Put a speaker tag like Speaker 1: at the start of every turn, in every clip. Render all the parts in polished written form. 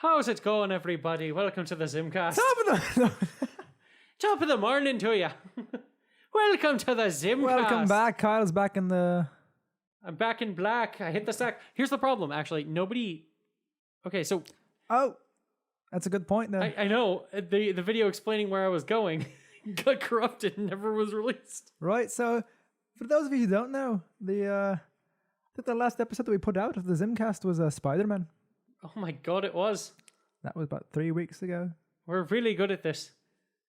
Speaker 1: How's it going, everybody? Welcome to the ZymCast. Top of the morning to you. Welcome to the ZymCast.
Speaker 2: Welcome back. Kyle's back in the...
Speaker 1: I'm back in black. I hit the sack. Here's the problem, actually. Nobody... Okay, so...
Speaker 2: Oh, that's a good point there.
Speaker 1: I know. The video explaining where I was going got corrupted and never was released.
Speaker 2: Right, so for those of you who don't know, I think the last episode that we put out of the ZymCast was Spider-Man.
Speaker 1: Oh my god, it was.
Speaker 2: That was about 3 weeks ago.
Speaker 1: We're really good at this.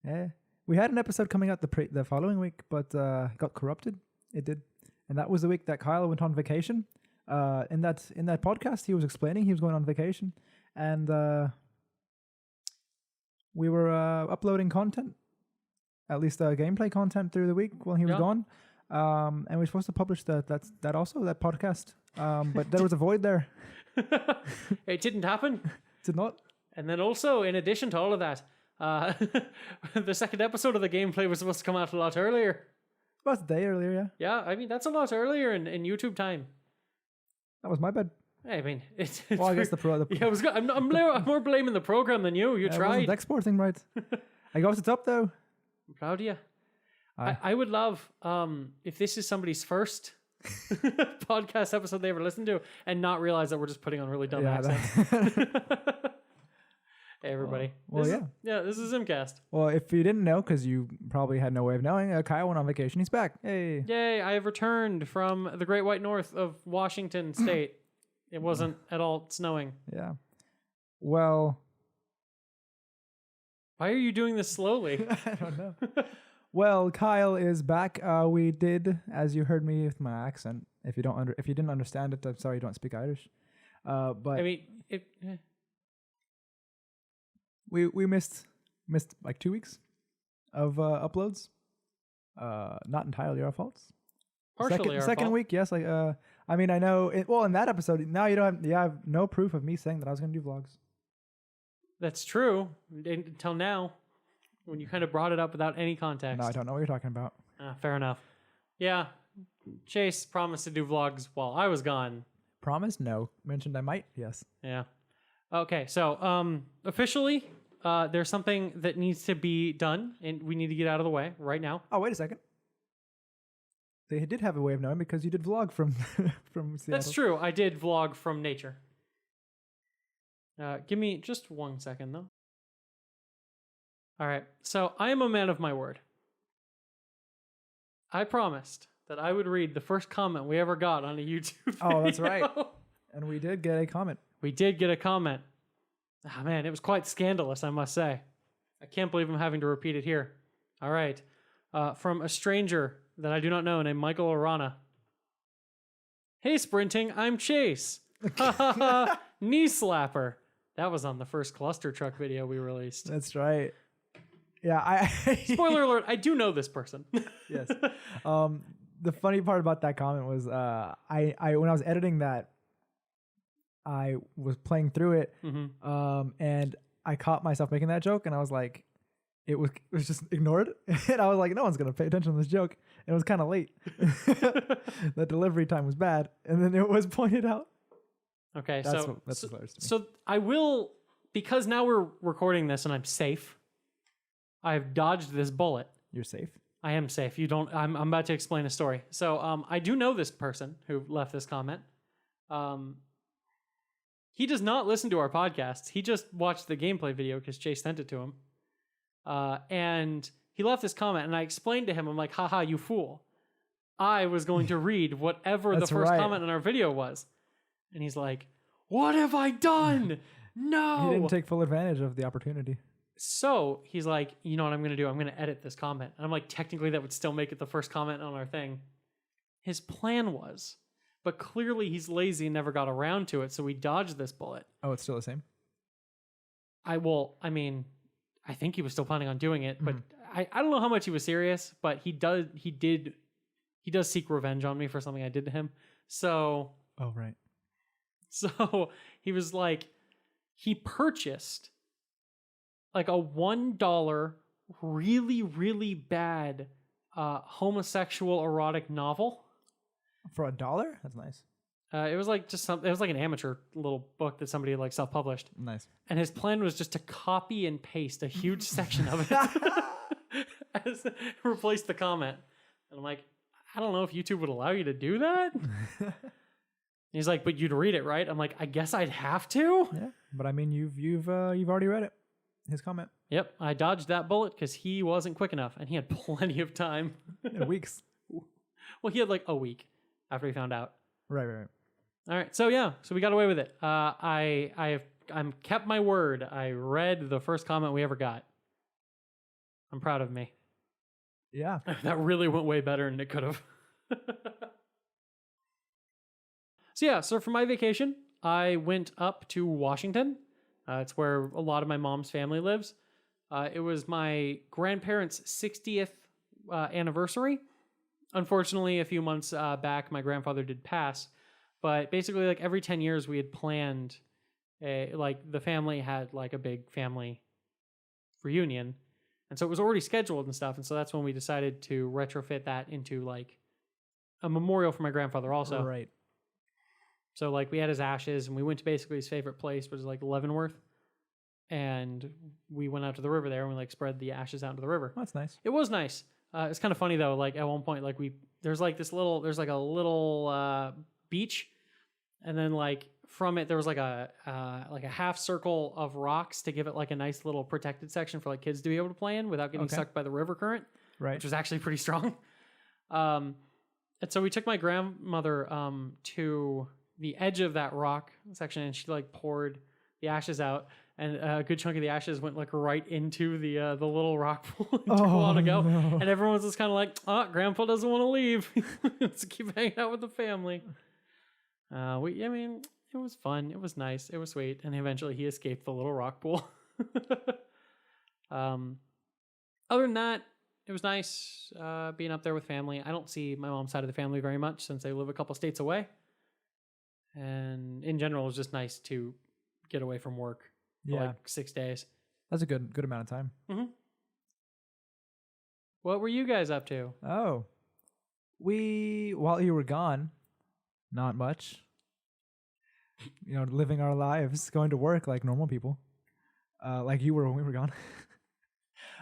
Speaker 2: Yeah. We had an episode coming out the following week, but got corrupted. It did. And that was the week that Kyle went on vacation. In that podcast, he was explaining he was going on vacation. And we were uploading content, at least gameplay content through the week while he was gone. And we were supposed to publish that podcast. But there was a void there.
Speaker 1: It didn't happen.
Speaker 2: Did not.
Speaker 1: And then also, in addition to all of that, the second episode of the gameplay was supposed to come out a lot earlier.
Speaker 2: About a day earlier, yeah.
Speaker 1: Yeah, I mean, that's a lot earlier in YouTube time.
Speaker 2: That was my bad.
Speaker 1: I mean, it's
Speaker 2: well, I guess
Speaker 1: yeah, I'm more blaming the program than you. You tried.
Speaker 2: I wasn't exporting right. I got it up though.
Speaker 1: I'm proud of you. I would love if this is somebody's first podcast episode they ever listened to and not realize that we're just putting on really dumb accents. Hey everybody. This is ZymCast.
Speaker 2: Well, if you didn't know, because you probably had no way of knowing, Kyle went on vacation. He's back. Hey.
Speaker 1: Yay, I have returned from the Great White North of Washington State. It wasn't at all snowing.
Speaker 2: Yeah. Well.
Speaker 1: Why are you doing this slowly?
Speaker 2: I don't know. Well, Kyle is back. We did, as you heard me with my accent. If you didn't understand it, I'm sorry you don't speak Irish. But
Speaker 1: I mean,
Speaker 2: we missed like 2 weeks of uploads. Not entirely our faults.
Speaker 1: Partially our
Speaker 2: second
Speaker 1: fault.
Speaker 2: week, yes. Like I mean, I know. In that episode, now you have no proof of me saying that I was going to do vlogs.
Speaker 1: That's true until now, when you kind of brought it up without any context.
Speaker 2: No, I don't know what you're talking about.
Speaker 1: Fair enough. Yeah, Chase promised to do vlogs while I was gone.
Speaker 2: Promised? No. Mentioned I might? Yes.
Speaker 1: Yeah. Okay, so officially, there's something that needs to be done, and we need to get out of the way right now.
Speaker 2: Oh, wait a second. They did have a way of knowing because you did vlog from Seattle.
Speaker 1: That's true. I did vlog from nature. Give me just 1 second, though. All right, so I am a man of my word. I promised that I would read the first comment we ever got on a YouTube video.
Speaker 2: Oh, that's right. And we did get a comment.
Speaker 1: We did get a comment. Ah, man, it was quite scandalous, I must say. I can't believe I'm having to repeat it here. All right. From a stranger that I do not know named Michael Arana. Hey, Sprinting, I'm Chase. Ha ha ha. Knee slapper. That was on the first cluster truck video we released.
Speaker 2: That's right. Yeah,
Speaker 1: Spoiler alert, I do know this person.
Speaker 2: Yes. The funny part about that comment was I when I was editing that, I was playing through it, and I caught myself making that joke, and I was like, it was just ignored, and I was like, no one's gonna pay attention to this joke, and it was kind of late. The delivery time was bad, and then it was pointed out.
Speaker 1: Okay,
Speaker 2: that's hilarious.
Speaker 1: So I will, because now we're recording this and I'm safe. I've dodged this bullet.
Speaker 2: You're safe.
Speaker 1: I am safe. You don't. I'm about to explain a story. So I do know this person who left this comment. He does not listen to our podcasts. He just watched the gameplay video because Chase sent it to him. And he left this comment, and I explained to him, I'm like, haha, you fool. I was going to read whatever the first comment in our video was. And he's like, what have I done? No.
Speaker 2: He didn't take full advantage of the opportunity.
Speaker 1: So he's like, you know what I'm going to do? I'm going to edit this comment. And I'm like, technically that would still make it the first comment on our thing. His plan was, but clearly he's lazy and never got around to it. So we dodged this bullet.
Speaker 2: Oh, it's still the same?
Speaker 1: I think he was still planning on doing it, but I don't know how much he was serious, but he does seek revenge on me for something I did to him. So.
Speaker 2: Oh, right.
Speaker 1: So he was like, he purchased like a $1 really, really bad homosexual erotic novel.
Speaker 2: For $1? That's nice.
Speaker 1: It was like it was like an amateur little book that somebody like self-published.
Speaker 2: Nice.
Speaker 1: And his plan was just to copy and paste a huge section of it as replace the comment. And I'm like, I don't know if YouTube would allow you to do that. He's like, but you'd read it, right? I'm like, I guess I'd have to.
Speaker 2: Yeah, but I mean, you've already read it. His comment.
Speaker 1: Yep, I dodged that bullet because he wasn't quick enough, and he had plenty of time.
Speaker 2: Weeks.
Speaker 1: Well, he had like a week after he found out.
Speaker 2: Right.
Speaker 1: All right, so yeah, so we got away with it. I'm kept my word. I read the first comment we ever got. I'm proud of me.
Speaker 2: Yeah.
Speaker 1: That really went way better than it could have. So for my vacation, I went up to Washington. It's where a lot of my mom's family lives. It was my grandparents' 60th anniversary. Unfortunately, a few months back, my grandfather did pass. But basically, like every 10 years, we had planned, the family had like a big family reunion. And so it was already scheduled and stuff. And so that's when we decided to retrofit that into like a memorial for my grandfather also.
Speaker 2: Right.
Speaker 1: So like we had his ashes and we went to basically his favorite place, which is like Leavenworth. And we went out to the river there and we like spread the ashes out into the river.
Speaker 2: Oh, that's nice.
Speaker 1: It was nice. It's kind of funny though. Like at one point, like there's like a little beach. And then like from it, there was like a half circle of rocks to give it like a nice little protected section for like kids to be able to play in without getting sucked by the river current. Right. Which was actually pretty strong. And so we took my grandmother to the edge of that rock section and she like poured the ashes out and a good chunk of the ashes went like right into the little rock pool and took a while to go. No. And everyone was just kind of like, grandpa doesn't want to leave. Let's keep hanging out with the family. It was fun. It was nice. It was sweet. And eventually he escaped the little rock pool. Other than that, it was nice being up there with family. I don't see my mom's side of the family very much since they live a couple states away. And in general, it was just nice to get away from work for like 6 days.
Speaker 2: That's a good amount of time.
Speaker 1: Mm-hmm. What were you guys up to?
Speaker 2: Oh, while you were gone, not much. Living our lives, going to work like normal people, like you were when we were gone.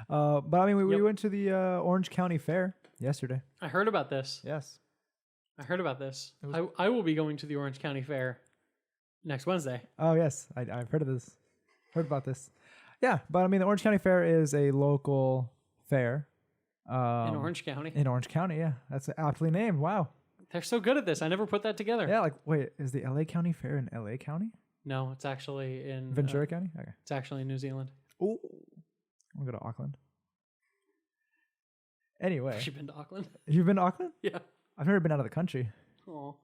Speaker 2: But I mean, we went to the Orange County Fair yesterday.
Speaker 1: I heard about this.
Speaker 2: Yes.
Speaker 1: I heard about this. I will be going to the Orange County Fair next Wednesday.
Speaker 2: Oh, yes. I've heard of this. Heard about this. Yeah, but I mean, the Orange County Fair is a local fair.
Speaker 1: In Orange County?
Speaker 2: In Orange County, yeah. That's aptly named. Wow.
Speaker 1: They're so good at this. I never put that together.
Speaker 2: Yeah, like, wait, is the LA County Fair in LA County?
Speaker 1: No, it's actually in...
Speaker 2: Ventura County? Okay.
Speaker 1: It's actually in New Zealand.
Speaker 2: Oh. I'm going to go to Auckland. Anyway.
Speaker 1: Have you been to Auckland?
Speaker 2: You've been to Auckland?
Speaker 1: Yeah.
Speaker 2: I've never been out of the country.
Speaker 1: Oh.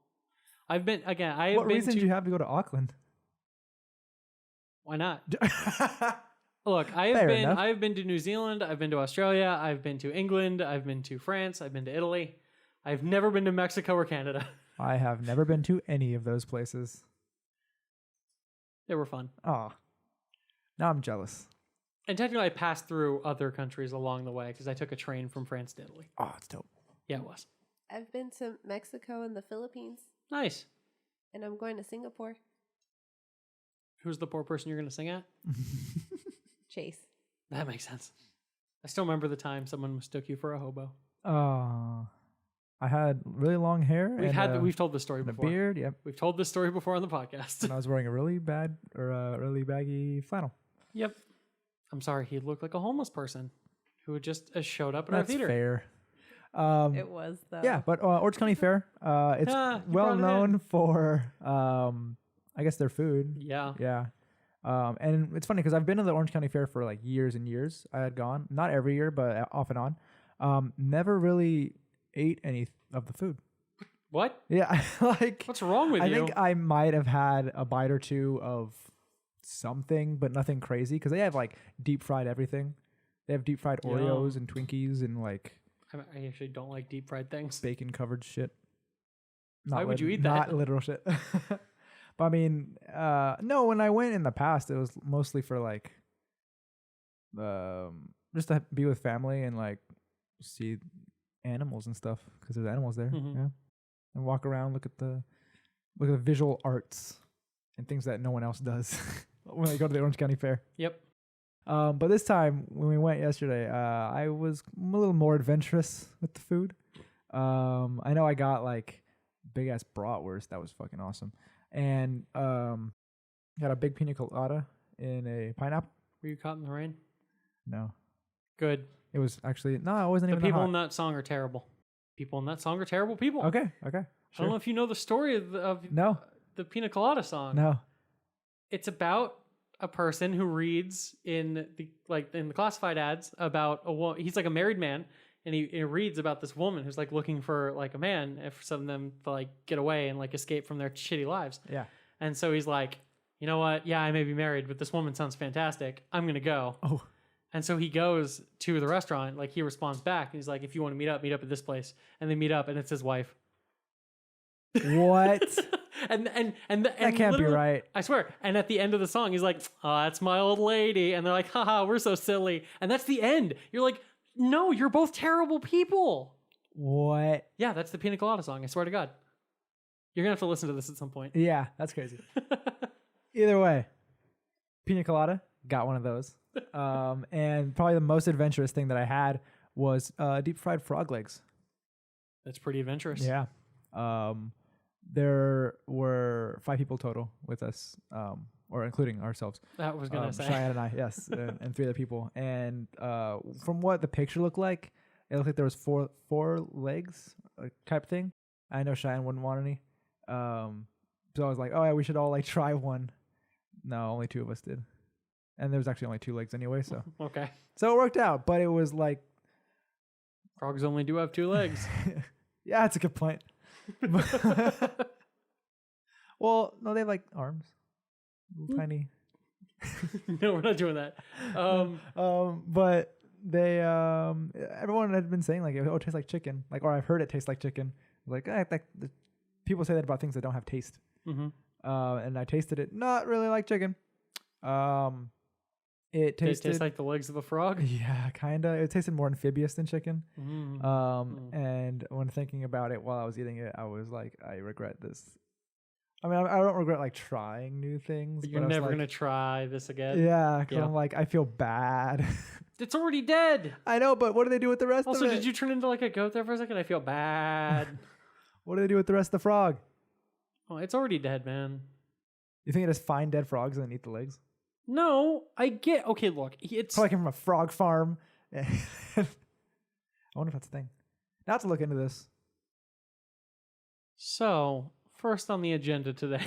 Speaker 1: I've been, again,
Speaker 2: What reason do you have to go to Auckland?
Speaker 1: Why not? Look, I've been to New Zealand, I've been to Australia, I've been to England, I've been to France, I've been to Italy. I've never been to Mexico or Canada.
Speaker 2: I have never been to any of those places.
Speaker 1: They were fun.
Speaker 2: Oh. Now I'm jealous.
Speaker 1: And technically I passed through other countries along the way because I took a train from France to Italy.
Speaker 2: Oh, it's dope.
Speaker 1: Yeah, it was.
Speaker 3: I've been to Mexico and the Philippines.
Speaker 1: Nice.
Speaker 3: And I'm going to Singapore.
Speaker 1: Who's the poor person you're going to sing at?
Speaker 3: Chase.
Speaker 1: That makes sense. I still remember the time someone mistook you for a hobo.
Speaker 2: Oh. I had really long hair.
Speaker 1: We've told this story before.
Speaker 2: A beard, yep.
Speaker 1: We've told this story before on the podcast.
Speaker 2: And I was wearing a really baggy flannel.
Speaker 1: Yep. I'm sorry, he looked like a homeless person who had just showed up at our theater.
Speaker 2: That's fair.
Speaker 3: It was though.
Speaker 2: Yeah, but Orange County Fair, it's well known for, I guess, their food.
Speaker 1: Yeah.
Speaker 2: Yeah. And it's funny because I've been to the Orange County Fair for like years and years. I had gone, not every year, but off and on. Never really ate any of the food.
Speaker 1: What?
Speaker 2: Yeah, like
Speaker 1: what's wrong with you?
Speaker 2: I think I might have had a bite or two of something, but nothing crazy because they have like deep fried everything. They have deep fried Oreos and Twinkies and like.
Speaker 1: I actually don't like deep fried things.
Speaker 2: Bacon covered shit.
Speaker 1: Why would you eat that?
Speaker 2: Not literal shit. But I mean, no. When I went in the past, it was mostly for like, just to be with family and like see animals and stuff because there's animals there. Mm-hmm. Yeah, and walk around, look at the look at visual arts and things that no one else does when I go to the Orange County Fair.
Speaker 1: Yep.
Speaker 2: But this time when we went yesterday, I was a little more adventurous with the food. I know I got like big ass bratwurst. That was fucking awesome. And got a big pina colada in a pineapple.
Speaker 1: Were you caught in the rain?
Speaker 2: No,
Speaker 1: Good.
Speaker 2: it was actually it wasn't
Speaker 1: The
Speaker 2: even
Speaker 1: people
Speaker 2: that
Speaker 1: in that song are terrible. People in that song are terrible people.
Speaker 2: hot. Okay,
Speaker 1: I don't
Speaker 2: sure.
Speaker 1: know if you know the story of
Speaker 2: No,
Speaker 1: the Pina Colada song.
Speaker 2: no.
Speaker 1: It's about a person who reads in the classified ads about a woman. He's like a married man, and he reads about this woman who's like looking for like a man, and for some of them to like get away and like escape from their shitty lives.
Speaker 2: Yeah.
Speaker 1: And so he's like, you know what? Yeah, I may be married, but this woman sounds fantastic. I'm gonna go.
Speaker 2: Oh,
Speaker 1: And so he goes to the restaurant. Like he responds back, and he's like, if you want to meet up at this place. And they meet up, and it's his wife.
Speaker 2: what?
Speaker 1: and
Speaker 2: That can't be right.
Speaker 1: I swear. And at the end of the song, he's like, "Oh, that's my old lady." And they're like, "Haha, we're so silly." And that's the end. You're like, "No, you're both terrible people."
Speaker 2: What?
Speaker 1: Yeah, that's the Pina Colada song. I swear to God. You're gonna have to listen to this at some point.
Speaker 2: Yeah, that's crazy. Either way, pina colada, got one of those. And probably the most adventurous thing that I had was deep fried frog legs.
Speaker 1: That's pretty adventurous.
Speaker 2: Yeah. There were 5 people total with us, or including ourselves.
Speaker 1: That was gonna say.
Speaker 2: Cheyenne and I, yes, and 3 other people. And from what the picture looked like, it looked like there was four legs type thing. I know Cheyenne wouldn't want any. So I was like, oh yeah, we should all like try one. No, only 2 of us did. And there was actually only 2 legs anyway, so.
Speaker 1: Okay.
Speaker 2: So it worked out, but it was like.
Speaker 1: Frogs only do have 2 legs.
Speaker 2: Yeah, that's a good point. Well, no, they have like arms. Little tiny.
Speaker 1: No, we're not doing that.
Speaker 2: But they, everyone had been saying like, oh, it tastes like chicken. Like, or I've heard it tastes like chicken. Like, people say that about things that don't have taste.
Speaker 1: Mm-hmm.
Speaker 2: And I tasted it, not really like chicken. It tasted
Speaker 1: tastes like the legs of a frog.
Speaker 2: Yeah, kind of. It tasted more amphibious than chicken.
Speaker 1: Mm.
Speaker 2: And when thinking about it while I was eating it, I was like, I regret this. I mean, I don't regret like trying new things.
Speaker 1: But you're never going to try this again.
Speaker 2: Yeah, because I'm like, I feel bad.
Speaker 1: It's already dead.
Speaker 2: I know, but what do they do with the rest of it?
Speaker 1: Also, did you turn into like a goat there for a second? I feel bad.
Speaker 2: What do they do with the rest of the frog?
Speaker 1: Oh, it's already dead, man. You
Speaker 2: think it just find dead frogs and then eat the legs?
Speaker 1: No, I get. Okay, look, it's
Speaker 2: probably came from a frog farm. I wonder if that's a thing. Now to look into this.
Speaker 1: So, first on the agenda today.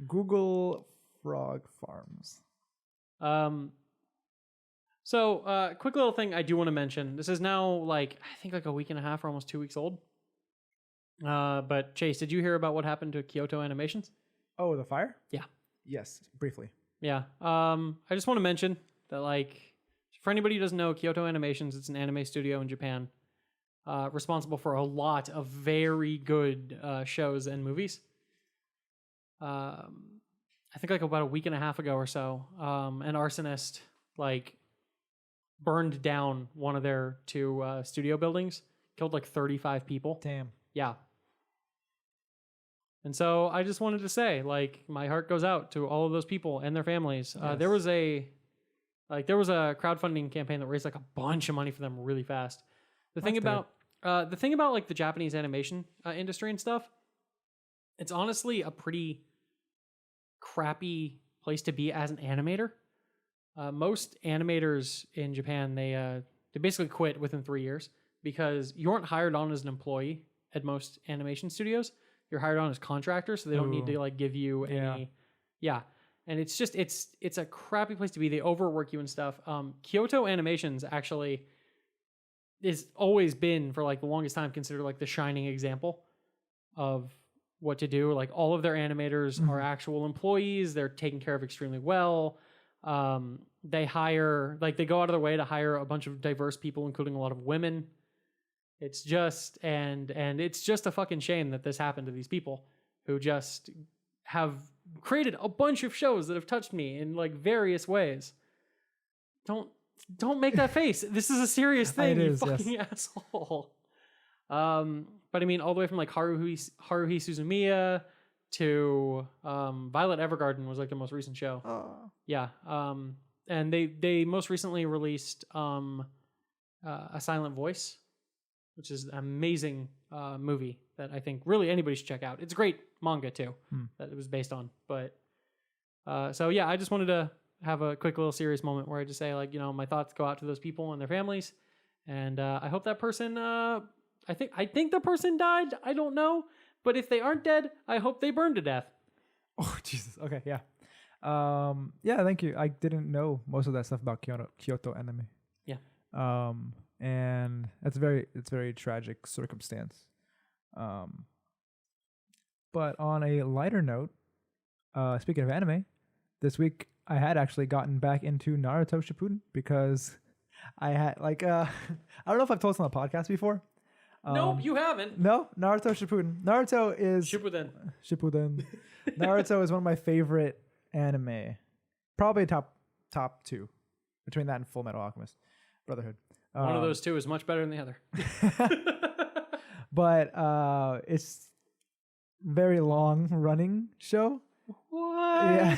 Speaker 2: Google frog farms.
Speaker 1: So, quick little thing I do want to mention. This is now like, I think like a week and a half or almost 2 weeks old. But Chase, did you hear about what happened to Kyoto Animations?
Speaker 2: Oh, the fire?
Speaker 1: Yeah.
Speaker 2: Yes, briefly.
Speaker 1: Yeah. I just want to mention that, like, for anybody who doesn't know, Kyoto Animations, it's an anime studio in Japan, responsible for a lot of very good shows and movies. I think like about a week and a half ago or so, an arsonist like burned down one of their 2 studio buildings, killed like 35 people.
Speaker 2: Damn.
Speaker 1: Yeah. And so I just wanted to say, like, my heart goes out to all of those people and their families.
Speaker 2: Yes.
Speaker 1: There was a crowdfunding campaign that raised like a bunch of money for them really fast. The thing about like the Japanese animation industry and stuff, it's honestly a pretty crappy place to be as an animator. Most animators in Japan, they basically quit within 3 years because you aren't hired on as an employee at most animation studios. You're hired on as contractors, so they don't need to like give you any. Yeah. And it's just, it's a crappy place to be. They overwork you and stuff. Kyoto Animations actually is always been for like the longest time considered like the shining example of what to do. Like all of their animators are actual employees. They're taken care of extremely well. They hire, like they go out of their way to hire a bunch of diverse people, including a lot of women. It's just, and it's just a fucking shame that this happened to these people who just have created a bunch of shows that have touched me in like various ways. Don't make that face. This is a serious thing, you fucking asshole. But I mean, all the way from like Haruhi Suzumiya to Violet Evergarden was like the most recent show.
Speaker 2: Oh.
Speaker 1: Yeah. And they most recently released A Silent Voice, which is an amazing movie that I think really anybody should check out. It's a great manga too that it was based on. But so yeah, I just wanted to have a quick little serious moment where I just say like, my thoughts go out to those people and their families, and I hope that person. I think the person died. I don't know, but if they aren't dead, I hope they burn to death.
Speaker 2: Oh Jesus. Okay. Yeah. Yeah. Thank you. I didn't know most of that stuff about Kyoto anime.
Speaker 1: Yeah.
Speaker 2: And it's very tragic circumstance. But on a lighter note, speaking of anime, this week I had actually gotten back into Naruto Shippuden because I had like I don't know if I've told this on the podcast before.
Speaker 1: Nope, you haven't.
Speaker 2: No, Naruto Shippuden. Naruto is
Speaker 1: Shippuden.
Speaker 2: Naruto is one of my favorite anime. Probably top 2 between that and Full Metal Alchemist Brotherhood.
Speaker 1: One of those two is much better than the other.
Speaker 2: But it's very long running show.
Speaker 1: What?
Speaker 2: Yeah.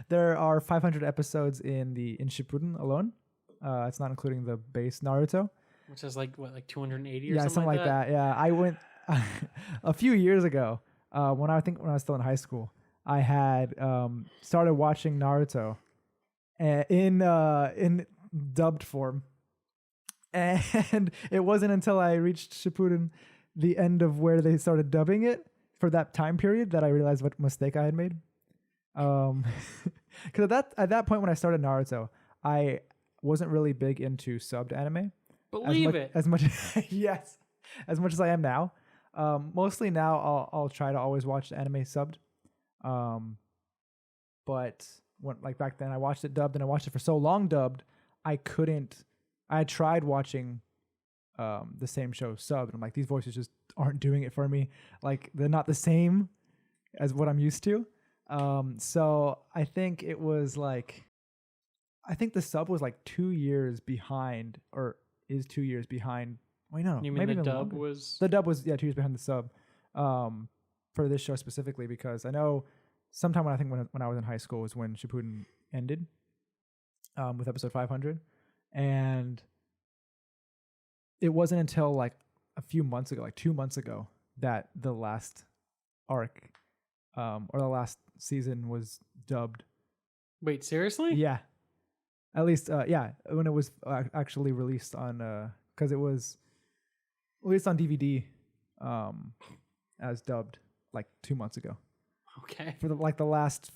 Speaker 2: There are 500 episodes in Shippuden alone. It's not including the base Naruto.
Speaker 1: Which is like 280 or
Speaker 2: yeah,
Speaker 1: something like that?
Speaker 2: Yeah, I went a few years ago when I was still in high school. I had started watching Naruto in dubbed form, and it wasn't until I reached Shippuden, the end of where they started dubbing it for that time period, that I realized what mistake I had made. Because at that point when I started Naruto, I wasn't really big into subbed anime.
Speaker 1: Believe it.
Speaker 2: As much yes, as much as I am now. Mostly now I'll try to always watch the anime subbed. But when like back then I watched it dubbed, and I watched it for so long dubbed, I tried watching the same show subbed, and I'm like, these voices just aren't doing it for me. Like, they're not the same as what I'm used to. So I think the sub was like 2 years behind, or is 2 years behind. Wait, no,
Speaker 1: you mean
Speaker 2: maybe
Speaker 1: the
Speaker 2: even
Speaker 1: dub
Speaker 2: longer.
Speaker 1: was?
Speaker 2: The dub was 2 years behind the sub, for this show specifically, because I know sometime when I was in high school was when Shippuden ended, with episode 500, and it wasn't until like a few months ago, like 2 months ago, that the last arc, or the last season was dubbed.
Speaker 1: Wait, seriously?
Speaker 2: Yeah. At least, when it was actually released on, because it was released on DVD, as dubbed like 2 months ago.
Speaker 1: Okay.
Speaker 2: For the last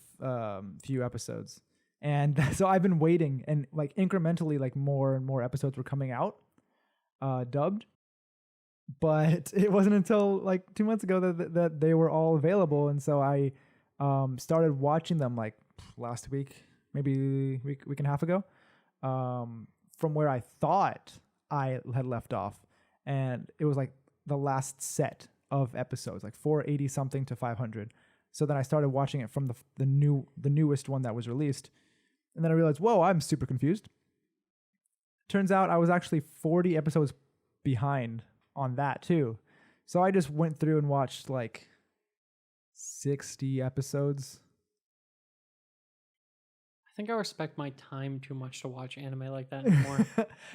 Speaker 2: few episodes, and so I've been waiting, and like incrementally, like more and more episodes were coming out, dubbed, but it wasn't until like 2 months ago that they were all available, and so I started watching them like last week. Maybe week and a half ago, from where I thought I had left off, and it was like the last set of episodes, like 480 something to 500. So then I started watching it from the newest one that was released, and then I realized, whoa, I'm super confused. Turns out I was actually 40 episodes behind on that too. So I just went through and watched like 60 episodes.
Speaker 1: I think I respect my time too much to watch anime like that anymore.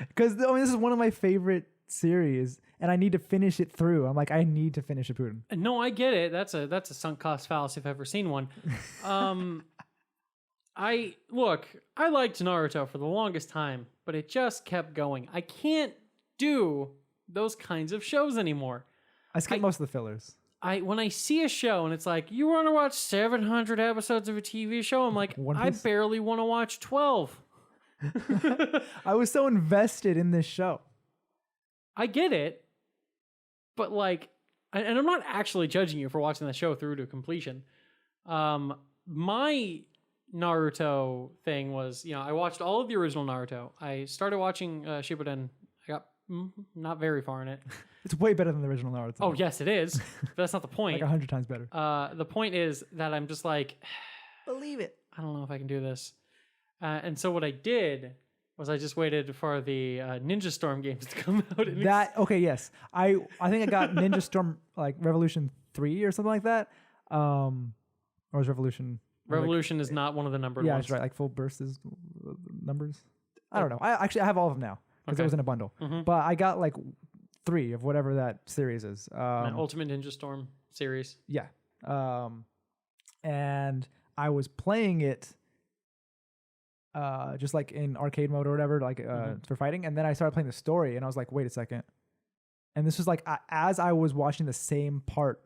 Speaker 2: Because this is one of my favorite series, and I need to finish it through. I'm like, I need to finish Shippuden.
Speaker 1: No, I get it. That's a sunk cost fallacy if I've ever seen one. I liked Naruto for the longest time, but it just kept going. I can't do those kinds of shows anymore.
Speaker 2: I skip most of the fillers.
Speaker 1: When I see a show and it's like, you want to watch 700 episodes of a TV show? I'm like, I barely want to watch 12.
Speaker 2: I was so invested in this show.
Speaker 1: I get it, but like, and I'm not actually judging you for watching the show through to completion. My Naruto thing was, I watched all of the original Naruto. I started watching Shippuden. I got not very far in it.
Speaker 2: It's way better than the original Naruto.
Speaker 1: Oh, yes, it is. But that's not the point.
Speaker 2: Like 100 times better.
Speaker 1: The point is that I'm just like,
Speaker 3: believe it.
Speaker 1: I don't know if I can do this. And so what I did was I just waited for the Ninja Storm games to come out. And
Speaker 2: Yes. I think I got Ninja Storm like Revolution 3 or something like that. Or was Revolution?
Speaker 1: Revolution is not one of the numbered
Speaker 2: Yeah,
Speaker 1: ones.
Speaker 2: that's right. Like full burst is numbers. I don't know. I have all of them now because it was in a bundle. But I got like 3 of whatever that series is.
Speaker 1: Ultimate Ninja Storm series.
Speaker 2: Yeah. And I was playing it just like in arcade mode or whatever, like for fighting. And then I started playing the story and I was like, wait a second. And this was like as I was watching the same part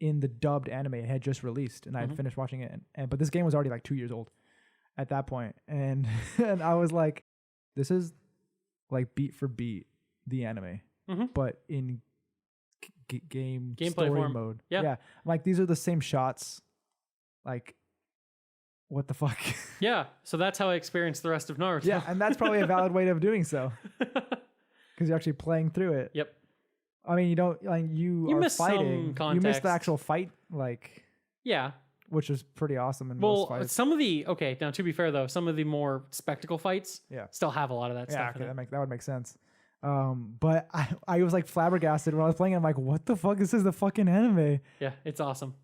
Speaker 2: in the dubbed anime it had just released and I had finished watching it. But this game was already like 2 years old at that point. And and I was like, this is like beat for beat the anime, but in
Speaker 1: gameplay
Speaker 2: story
Speaker 1: form.
Speaker 2: mode.
Speaker 1: Yeah.
Speaker 2: Like these are the same shots. Like, what the fuck?
Speaker 1: Yeah. So that's how I experienced the rest of Naruto.
Speaker 2: Yeah, and that's probably a valid way of doing so. Because you're actually playing through it.
Speaker 1: Yep.
Speaker 2: I mean, you don't like you are
Speaker 1: miss
Speaker 2: fighting.
Speaker 1: some
Speaker 2: You miss the
Speaker 1: context.
Speaker 2: actual fight, like
Speaker 1: Yeah.
Speaker 2: which is pretty awesome in
Speaker 1: Well,
Speaker 2: most fights.
Speaker 1: some of the now to be fair though, some of the more spectacle fights
Speaker 2: Yeah.
Speaker 1: still have a lot of that
Speaker 2: Yeah,
Speaker 1: stuff in it.
Speaker 2: that would make sense. But I was like flabbergasted when I was playing. I'm like, what the fuck? This is the fucking anime.
Speaker 1: Yeah, it's awesome.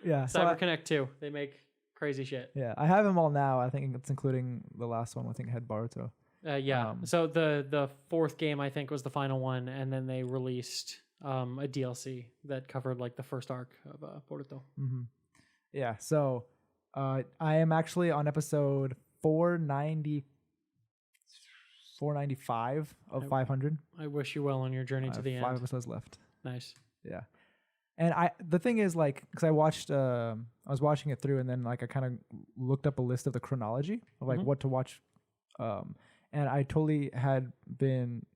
Speaker 2: Yeah. So
Speaker 1: CyberConnect 2, they make crazy shit.
Speaker 2: yeah, I have them all now. I think it's including the last one. I think it had Baruto.
Speaker 1: Yeah. So the 4th game I think was the final one, and then they released a DLC that covered like the first arc of Boruto.
Speaker 2: Yeah. So I am actually on episode 495 of 500.
Speaker 1: I wish you well on your journey to the end.
Speaker 2: 5 episodes left.
Speaker 1: Nice.
Speaker 2: Yeah. And the thing is like, cause I was watching it through and then like I kind of looked up a list of the chronology of like what to watch. And I totally had been,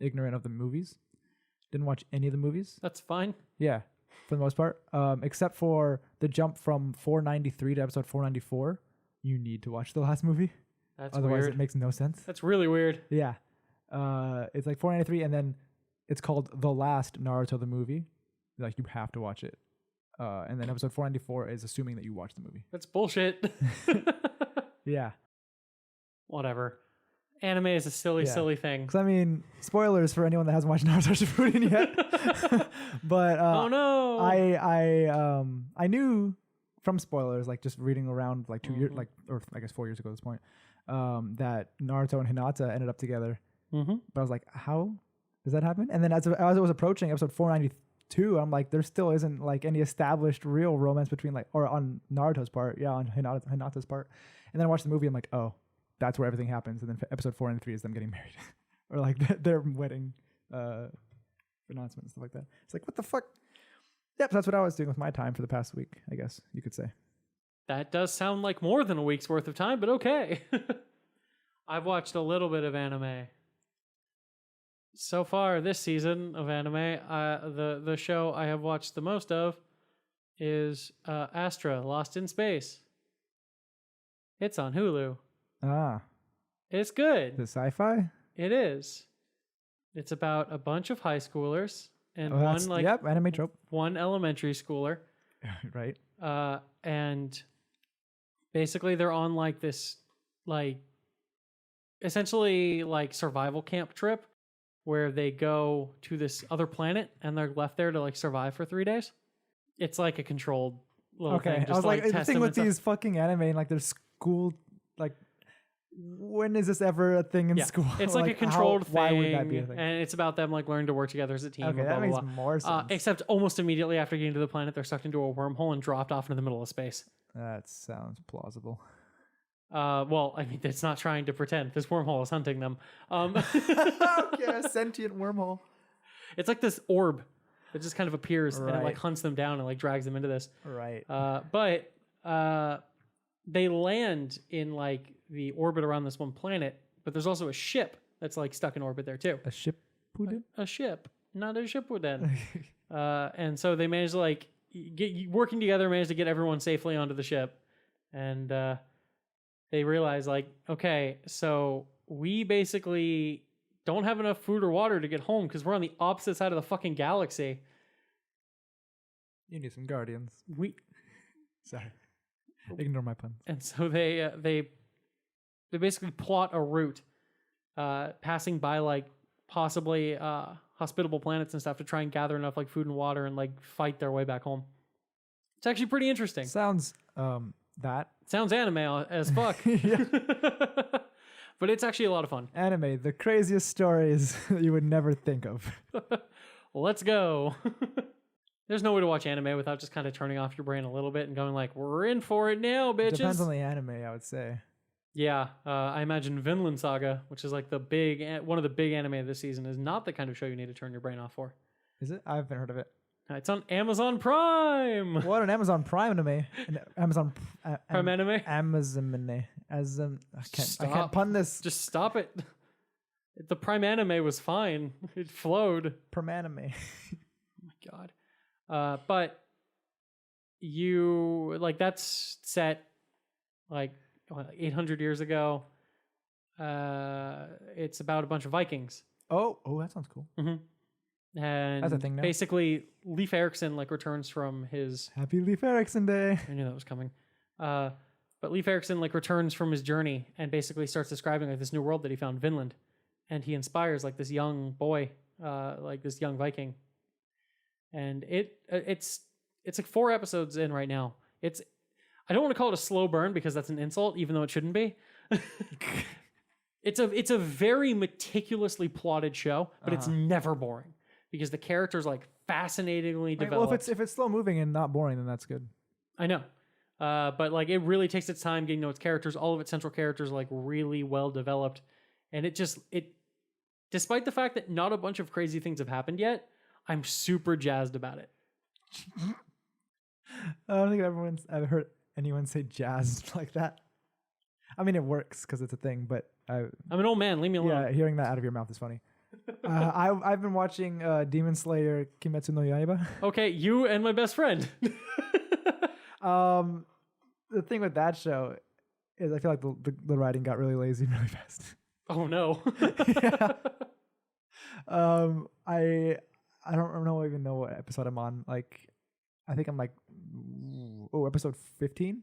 Speaker 2: ignorant of the movies. Didn't watch any of the movies.
Speaker 1: That's fine.
Speaker 2: Yeah. For the most part, except for the jump from 493 to episode 494. You need to watch the last movie.
Speaker 1: That's
Speaker 2: Otherwise
Speaker 1: weird.
Speaker 2: it makes no sense.
Speaker 1: That's really weird.
Speaker 2: Yeah. It's like 493 and then it's called The Last Naruto the movie. Like you have to watch it. And then episode 494 is assuming that you watch the movie.
Speaker 1: That's bullshit.
Speaker 2: Yeah.
Speaker 1: Whatever. Anime is a silly thing.
Speaker 2: Because I mean, spoilers for anyone that hasn't watched Naruto Shippuden yet. But
Speaker 1: oh no!
Speaker 2: I knew from spoilers, like just reading around like 2 years, like or I guess 4 years ago at this point, that Naruto and Hinata ended up together. But I was like, how does that happen? And then as it was approaching episode 492, I'm like, there still isn't like any established real romance between like, or on Naruto's part, on Hinata's part. And then I watched the movie, I'm like, oh, that's where everything happens. And then episode 493 is them getting married, or like their wedding announcement and stuff like that. It's like, what the fuck? Yep, so that's what I was doing with my time for the past week, I guess you could say.
Speaker 1: That does sound like more than a week's worth of time, but okay. I've watched a little bit of anime. So far this season of anime, the show I have watched the most of is Astra, Lost in Space. It's on Hulu.
Speaker 2: Ah.
Speaker 1: It's good.
Speaker 2: The sci-fi?
Speaker 1: It is. It's about a bunch of high schoolers and
Speaker 2: anime trope.
Speaker 1: one elementary schooler.
Speaker 2: Right.
Speaker 1: And basically they're on like this, like essentially like survival camp trip where they go to this other planet and they're left there to like survive for 3 days. It's like a controlled little thing.
Speaker 2: I was like the thing with these fucking anime and like their school, like when is this ever a thing in school?
Speaker 1: It's like a controlled thing.
Speaker 2: Why would that be a thing?
Speaker 1: And it's about them like learning to work together as a team.
Speaker 2: Okay,
Speaker 1: blah,
Speaker 2: that
Speaker 1: blah,
Speaker 2: makes
Speaker 1: blah.
Speaker 2: more sense.
Speaker 1: Except almost immediately after getting to the planet, they're sucked into a wormhole and dropped off into the middle of space.
Speaker 2: That sounds plausible.
Speaker 1: Well, I mean, it's not trying to pretend. This wormhole is hunting them.
Speaker 2: Okay, a sentient wormhole.
Speaker 1: It's like this orb that just kind of appears and it like
Speaker 2: Right.
Speaker 1: hunts them down and like drags them into this.
Speaker 2: Right.
Speaker 1: But they land in like the orbit around this one planet, but there's also a ship that's like stuck in orbit there too.
Speaker 2: A ship?
Speaker 1: A ship, not a Shippuden. And so they managed to like get working together, managed to get everyone safely onto the ship, and they realized like, okay, so we basically don't have enough food or water to get home because we're on the opposite side of the fucking galaxy.
Speaker 2: You need some guardians.
Speaker 1: We
Speaker 2: Sorry. Ignore my puns.
Speaker 1: And so they they basically plot a route, passing by like possibly hospitable planets and stuff to try and gather enough like food and water and like fight their way back home. It's actually pretty interesting.
Speaker 2: Sounds that.
Speaker 1: Sounds anime as fuck.
Speaker 2: Yeah.
Speaker 1: But it's actually a lot of fun.
Speaker 2: Anime, the craziest stories you would never think of.
Speaker 1: Let's go. There's no way to watch anime without just kind of turning off your brain a little bit and going like, we're in for it now, bitches.
Speaker 2: Depends on the anime, I would say.
Speaker 1: Yeah, I imagine Vinland Saga, which is like one of the big anime of this season, is not the kind of show you need to turn your brain off for.
Speaker 2: Is it? I haven't heard of it.
Speaker 1: It's on Amazon Prime.
Speaker 2: What, an Amazon Prime anime?
Speaker 1: Prime anime?
Speaker 2: Amazon anime. I can't pun this.
Speaker 1: Just stop it. The Prime anime was fine. It flowed.
Speaker 2: Prime anime.
Speaker 1: Oh my god. But you like that's set like 800 years ago. It's about a bunch of Vikings.
Speaker 2: Oh, that sounds cool.
Speaker 1: Mm-hmm. And
Speaker 2: that's a thing now.
Speaker 1: Basically, Leif Erikson like returns from his.
Speaker 2: Happy Leif Erikson Day.
Speaker 1: I knew that was coming. But Leif Erikson like returns from his journey and basically starts describing like this new world that he found, Vinland, and he inspires like this young boy, like this young Viking. And it's like 4 episodes in right now. I don't want to call it a slow burn because that's an insult, even though it shouldn't be. It's a very meticulously plotted show, but it's never boring because the characters like fascinatingly developed.
Speaker 2: Well, if it's slow moving and not boring, then that's good.
Speaker 1: I know. But like it really takes its time getting to know its characters. All of its central characters are like really well developed. And it despite the fact that not a bunch of crazy things have happened yet, I'm super jazzed about it.
Speaker 2: I don't think I've heard anyone say jazzed like that. I mean, it works because it's a thing, but
Speaker 1: I'm an old man. Leave me alone.
Speaker 2: Yeah, hearing that out of your mouth is funny. I've been watching Demon Slayer Kimetsu no Yaiba.
Speaker 1: Okay, you and my best friend.
Speaker 2: The thing with that show is I feel like the writing got really lazy really fast.
Speaker 1: Oh no.
Speaker 2: Yeah. I don't even know what episode I'm on. Like, I think I'm like, episode 15.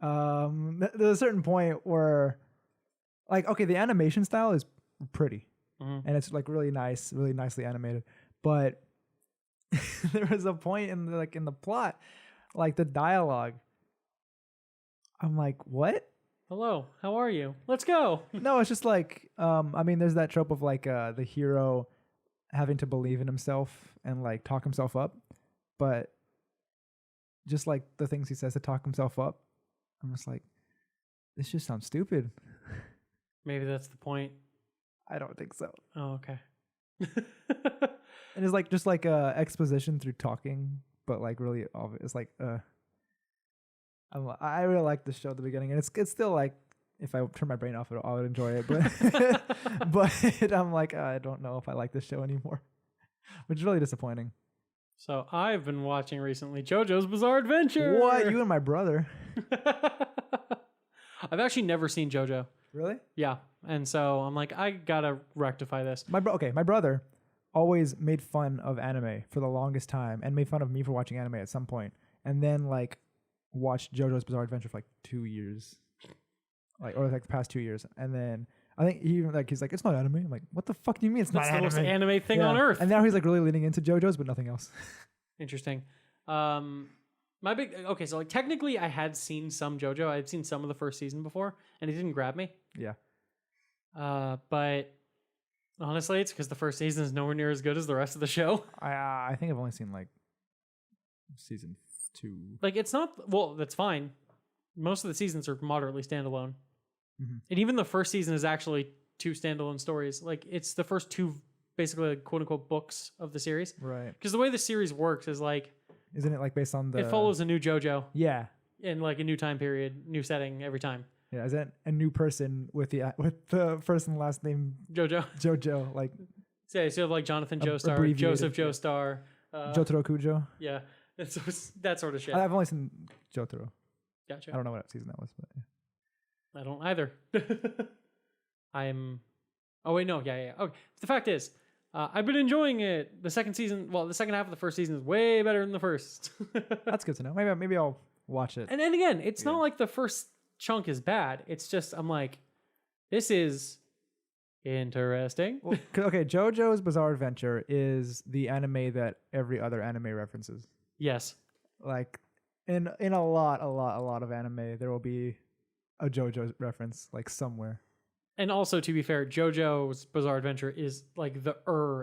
Speaker 2: There's a certain point where, like, okay, the animation style is pretty, and it's like really nice, really nicely animated. But there was a point in the plot, like the dialogue. I'm like, what?
Speaker 1: Hello, how are you? Let's go.
Speaker 2: No, it's just like, I mean, there's that trope of like the hero having to believe in himself and like talk himself up, but just like the things he says to talk himself up, I'm just like, this just sounds stupid.
Speaker 1: Maybe that's the point.
Speaker 2: I don't think so.
Speaker 1: Oh, okay.
Speaker 2: And it's like just like exposition through talking, but like really obvious. Like I really like the show at the beginning, and it's still like, if I turn my brain off, I would enjoy it. But but I'm like, I don't know if I like this show anymore, which is really disappointing.
Speaker 1: So I've been watching recently Jojo's Bizarre Adventure.
Speaker 2: What? You and my brother?
Speaker 1: I've actually never seen Jojo.
Speaker 2: Really?
Speaker 1: Yeah, and so I'm like, I gotta rectify this.
Speaker 2: My brother always made fun of anime for the longest time, and made fun of me for watching anime at some point, and then like watched JoJo's Bizarre Adventure for like 2 years, or like the past 2 years, and then I think he's like, it's not anime. I'm like, what the fuck do you mean it's not anime?
Speaker 1: That's the most anime thing on earth.
Speaker 2: And now he's like really leaning into JoJo's, but nothing else.
Speaker 1: Interesting. So like technically I had seen some JoJo. I had seen some of the first season before, and it didn't grab me.
Speaker 2: Yeah.
Speaker 1: But honestly, it's because the first season is nowhere near as good as the rest of the show.
Speaker 2: I think I've only seen like season 2.
Speaker 1: Like it's not, well, that's fine. Most of the seasons are moderately standalone. And even the first season is actually 2 standalone stories. Like it's the first 2 basically like, quote unquote books of the series.
Speaker 2: Right.
Speaker 1: Because the way the series works is like,
Speaker 2: isn't it like based on
Speaker 1: it follows a new JoJo.
Speaker 2: Yeah.
Speaker 1: In like a new time period, new setting every time.
Speaker 2: Yeah, is that a new person with the first and last name Jojo? Like,
Speaker 1: yeah, so you have like Jonathan Joestar, Joseph Joestar,
Speaker 2: Jotaro Kujo.
Speaker 1: Yeah, and so it's that sort of shit.
Speaker 2: I've only seen Jotaro.
Speaker 1: Gotcha.
Speaker 2: I don't know what season that was, but yeah.
Speaker 1: I don't either. Oh wait, no, yeah. Okay, the fact is, I've been enjoying it. The second half of the first season is way better than the first.
Speaker 2: That's good to know. Maybe I'll watch it.
Speaker 1: And then again, it's not like the first chunk is bad. It's just I'm like, this is interesting.
Speaker 2: Well, okay, JoJo's Bizarre Adventure is the anime that every other anime references.
Speaker 1: Yes.
Speaker 2: Like in a lot of anime, there will be a JoJo reference like somewhere.
Speaker 1: And also, to be fair, JoJo's Bizarre Adventure is like the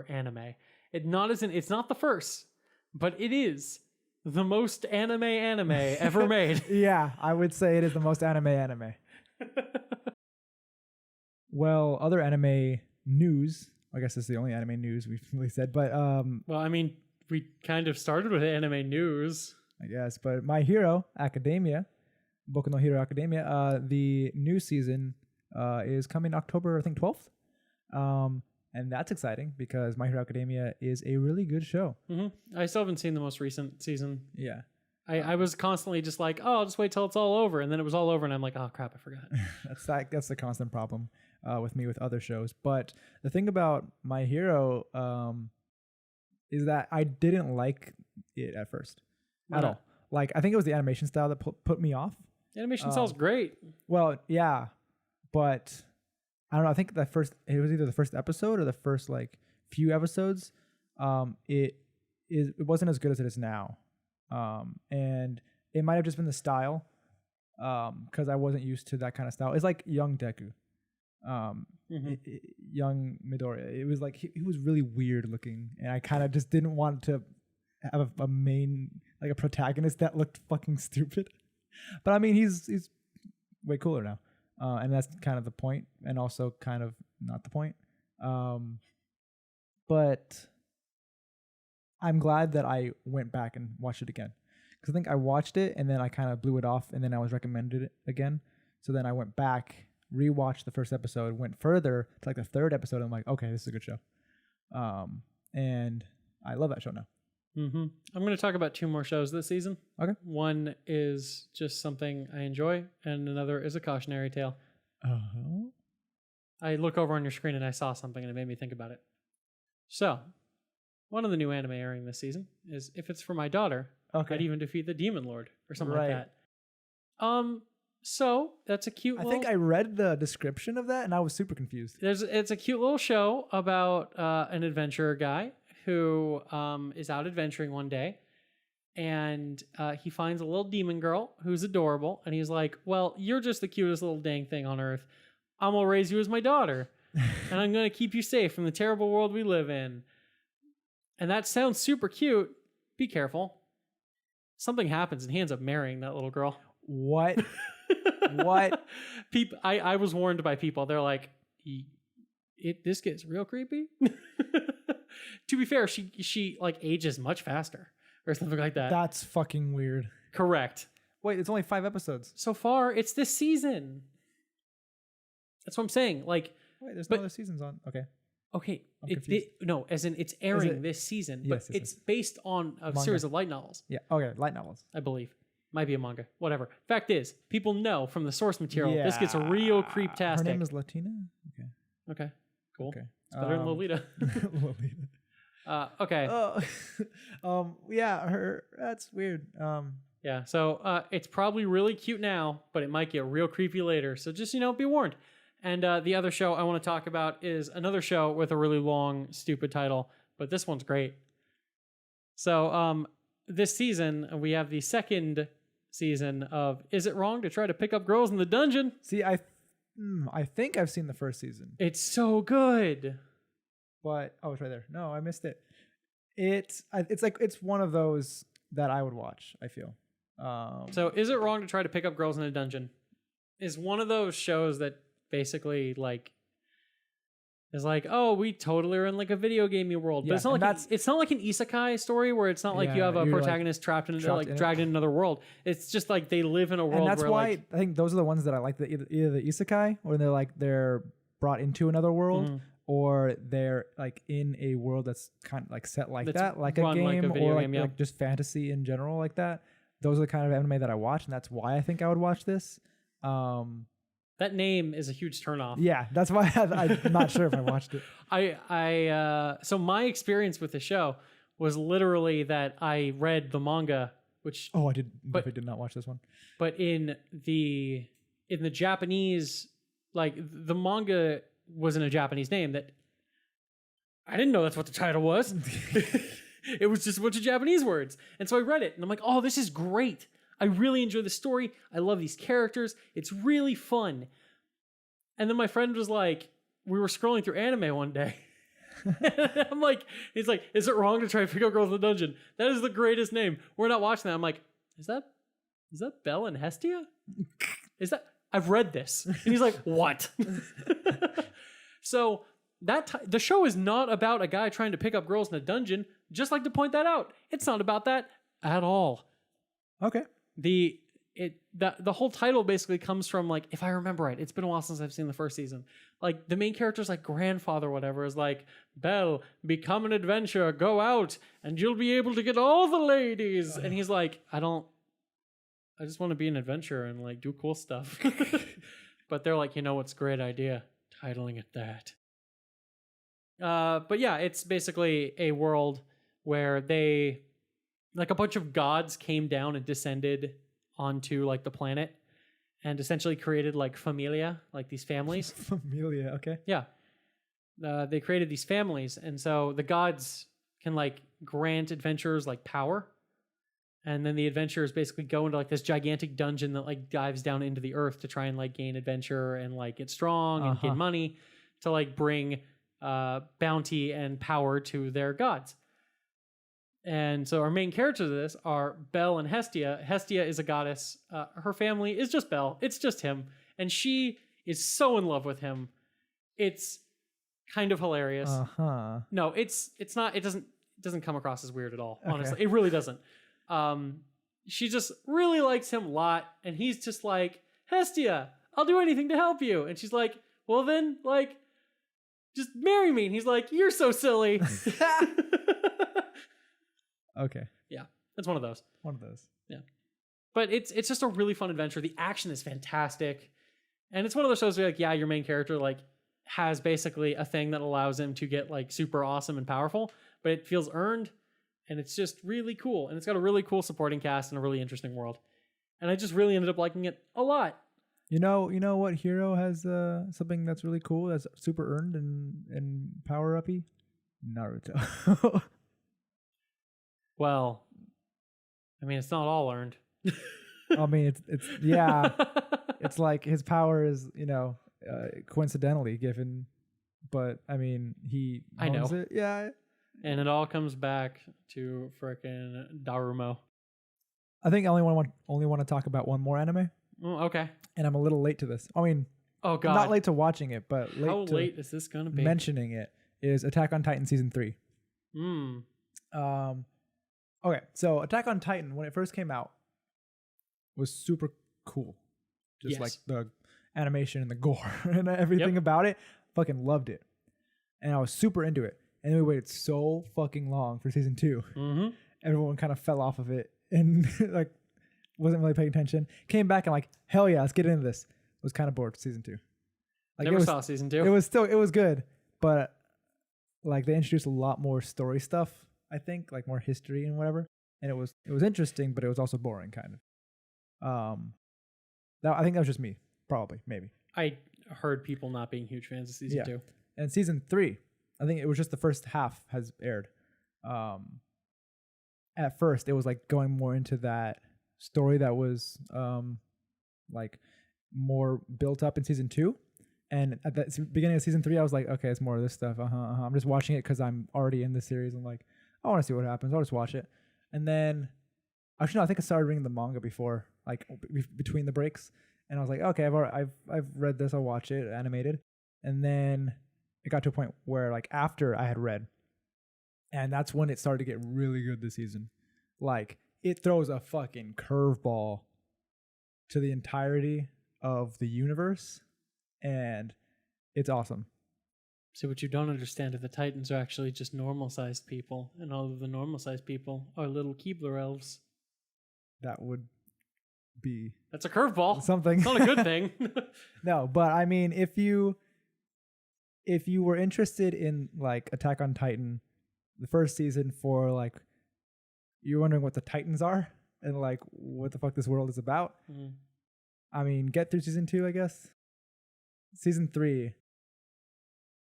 Speaker 1: anime. It's not the first, but it is the most anime ever made.
Speaker 2: Yeah, I would say it is the most anime. Well, other anime news. I guess this is the only anime news we've really said, but
Speaker 1: well, I mean, we kind of started with anime news.
Speaker 2: I guess, but My Hero Academia, Boku no Hero Academia, the new season is coming October, I think 12th. And that's exciting because My Hero Academia is a really good show.
Speaker 1: Mm-hmm. I still haven't seen the most recent season.
Speaker 2: Yeah.
Speaker 1: I was constantly just like, oh, I'll just wait till it's all over. And then it was all over and I'm like, oh crap, I forgot.
Speaker 2: That's the constant problem with me with other shows. But the thing about My Hero is that I didn't like it at first at all. Like, I think it was the animation style that put me off.
Speaker 1: The animation style's great.
Speaker 2: Well, yeah, but I don't know. I think it was either the first episode or the first like few episodes. It wasn't as good as it is now. And it might have just been the style, because I wasn't used to that kind of style. It's like young Deku, young Midoriya. It was like he was really weird looking, and I kind of just didn't want to have a main, like a protagonist that looked fucking stupid. But I mean, he's way cooler now, and that's kind of the point, and also kind of not the point. But I'm glad that I went back and watched it again, because I think I watched it and then I kind of blew it off, and then I was recommended it again. So then I went back, rewatched the first episode, went further to like the third episode, and I'm like, okay, this is a good show. And I love that show now.
Speaker 1: Mm-hmm. I'm going to talk about 2 more shows this season.
Speaker 2: Okay.
Speaker 1: One is just something I enjoy, and another is a cautionary tale. I look over on your screen and I saw something and it made me think about it. So, one of the new anime airing this season is If It's For My Daughter, I'd Even Defeat the Demon Lord, or something like that. So that's a cute.
Speaker 2: I think I read the description of that and I was super confused.
Speaker 1: It's a cute little show about an adventurer guy who is out adventuring one day, and he finds a little demon girl who's adorable, and he's like, well, you're just the cutest little dang thing on earth. I'm gonna raise you as my daughter, and I'm gonna keep you safe from the terrible world we live in. And that sounds super cute. Be careful. Something happens and he ends up marrying that little girl.
Speaker 2: What? What?
Speaker 1: I was warned by people. They're like, this gets real creepy. To be fair, she like ages much faster or something like that.
Speaker 2: That's fucking weird.
Speaker 1: Correct.
Speaker 2: Wait, it's only 5 episodes.
Speaker 1: So far, it's this season. That's what I'm saying. Like,
Speaker 2: wait, there's no other seasons on. Okay.
Speaker 1: No, as in it's airing this season, but
Speaker 2: Yes,
Speaker 1: it's based on a
Speaker 2: manga.
Speaker 1: series of light novels.
Speaker 2: Yeah. Okay, light novels.
Speaker 1: I believe. Might be a manga. Whatever. Fact is, people know from the source material, this gets real creeptastic.
Speaker 2: Her name is Latina?
Speaker 1: Okay. Cool.
Speaker 2: Okay.
Speaker 1: It's better than Lolita.
Speaker 2: Lolita.
Speaker 1: Okay.
Speaker 2: Yeah, that's weird.
Speaker 1: Yeah, so it's probably really cute now, but it might get real creepy later. So just, be warned. And the other show I want to talk about is another show with a really long, stupid title, but this one's great. So this season, we have the second season of Is It Wrong to Try to Pick Up Girls in the Dungeon?
Speaker 2: See, I think I've seen the first season.
Speaker 1: It's so good.
Speaker 2: But, it's right there. No, I missed it. It's one of those that I would watch, I feel.
Speaker 1: So Is It Wrong to Try to Pick Up Girls in a Dungeon is one of those shows that basically is like, oh, we totally are in like a video gamey world, but it's not like an isekai story where it's not like you have a protagonist trapped in dragged in another world. It's just like they live in a world.
Speaker 2: And that's
Speaker 1: where,
Speaker 2: why I think those are the ones that I like. Either the isekai, or they're brought into another world, or they're like in a world that's kind of like set like that, like a game, like a video game, like just fantasy in general, like that. Those are the kind of anime that I watch, and that's why I think I would watch this.
Speaker 1: That name is a huge turnoff.
Speaker 2: Yeah, that's why I'm not sure if I watched it.
Speaker 1: So my experience with the show was literally that I read the manga, which
Speaker 2: I did not watch this one.
Speaker 1: But in the in the Japanese, like the manga was in a Japanese name that I didn't know that's what the title was. It was just a bunch of Japanese words. And so I read it and I'm like, oh, this is great. I really enjoy the story. I love these characters. It's really fun. And then my friend was like, we were scrolling through anime one day. I'm like, he's like, is it wrong to try to pick up girls in the dungeon? That is the greatest name. We're not watching that. I'm like, is that Belle and Hestia? Is that, I've read this. And he's like, what? So the show is not about a guy trying to pick up girls in a dungeon. Just like to point that out. It's not about that at all.
Speaker 2: Okay.
Speaker 1: The whole title basically comes from, like, if I remember right, it's been a while since I've seen the first season. Like, the main character's like grandfather or whatever is like, Belle, become an adventurer, go out, and you'll be able to get all the ladies. And he's like, I just want to be an adventurer and like do cool stuff. But they're like, what's a great idea? Titling it that. But yeah, it's basically a world where they, like, a bunch of gods came down and descended onto like the planet and essentially created like familia, like these families.
Speaker 2: Familia, okay.
Speaker 1: Yeah. They created these families. And so the gods can like grant adventurers like power. And then the adventurers basically go into like this gigantic dungeon that like dives down into the earth to try and like gain adventure and like get strong and get money to like bring bounty and power to their gods. And so our main characters of this are Belle and Hestia. Hestia is a goddess. Her family is just Belle. It's just him. And she is so in love with him. It's kind of hilarious. No, it's not. It doesn't come across as weird at all. Honestly, it really doesn't. She just really likes him a lot. And he's just like, Hestia, I'll do anything to help you. And she's like, well then, like, just marry me. And he's like, you're so silly.
Speaker 2: Okay.
Speaker 1: Yeah, it's one of those.
Speaker 2: Yeah.
Speaker 1: But it's just a really fun adventure. The action is fantastic. And it's one of those shows where, like, yeah, your main character, like, has basically a thing that allows him to get, like, super awesome and powerful, but it feels earned, and it's just really cool. And it's got a really cool supporting cast and a really interesting world. And I just really ended up liking it a lot.
Speaker 2: You know what hero has something that's really cool, that's super earned and power-uppy? Naruto.
Speaker 1: Well, I mean, it's not all earned.
Speaker 2: I mean, it's yeah. It's like his power is, coincidentally given, but I mean, he owns it. Yeah.
Speaker 1: And it all comes back to frickin' Darumo.
Speaker 2: I think I only want to talk about one more anime.
Speaker 1: Oh, okay.
Speaker 2: And I'm a little late to this. I mean,
Speaker 1: oh god,
Speaker 2: not late to watching it, but late
Speaker 1: how late is this gonna be?
Speaker 2: Mentioning it is Attack on Titan season 3. Okay, so Attack on Titan, when it first came out, was super cool. Just like the animation and the gore and everything about it. Fucking loved it. And I was super into it. And we waited so fucking long for season 2.
Speaker 1: Mm-hmm.
Speaker 2: Everyone kind of fell off of it and like wasn't really paying attention. Came back and like, hell yeah, let's get into this. Was kind of bored for season 2. Like,
Speaker 1: Never saw season 2.
Speaker 2: It was good, but like they introduced a lot more story stuff. I think, like, more history and whatever, and it was interesting, but it was also boring, kind of. I think that was just me, probably, maybe.
Speaker 1: I heard people not being huge fans of season 2.
Speaker 2: And season 3, I think it was just the first half has aired. At first, it was like going more into that story that was like more built up in season 2. And at the beginning of season 3, I was like, okay, it's more of this stuff. I'm just watching it because I'm already in the series. I'm like, I want to see what happens. I'll just watch it. And then, actually, no, I think I started reading the manga before, like between the breaks. And I was like, okay, I've read this. I'll watch it animated. And then it got to a point where, like, after I had read, and that's when it started to get really good this season. Like, it throws a fucking curveball to the entirety of the universe, and it's awesome.
Speaker 1: So what you don't understand is the Titans are actually just normal-sized people, and all of the normal-sized people are little Keebler elves.
Speaker 2: That would be...
Speaker 1: That's a curveball.
Speaker 2: Something.
Speaker 1: It's not a good thing.
Speaker 2: No, but I mean, if you were interested in, like, Attack on Titan, the first season for, like, you're wondering what the Titans are and, like, what the fuck this world is about, I mean, get through season 2, I guess. Season 3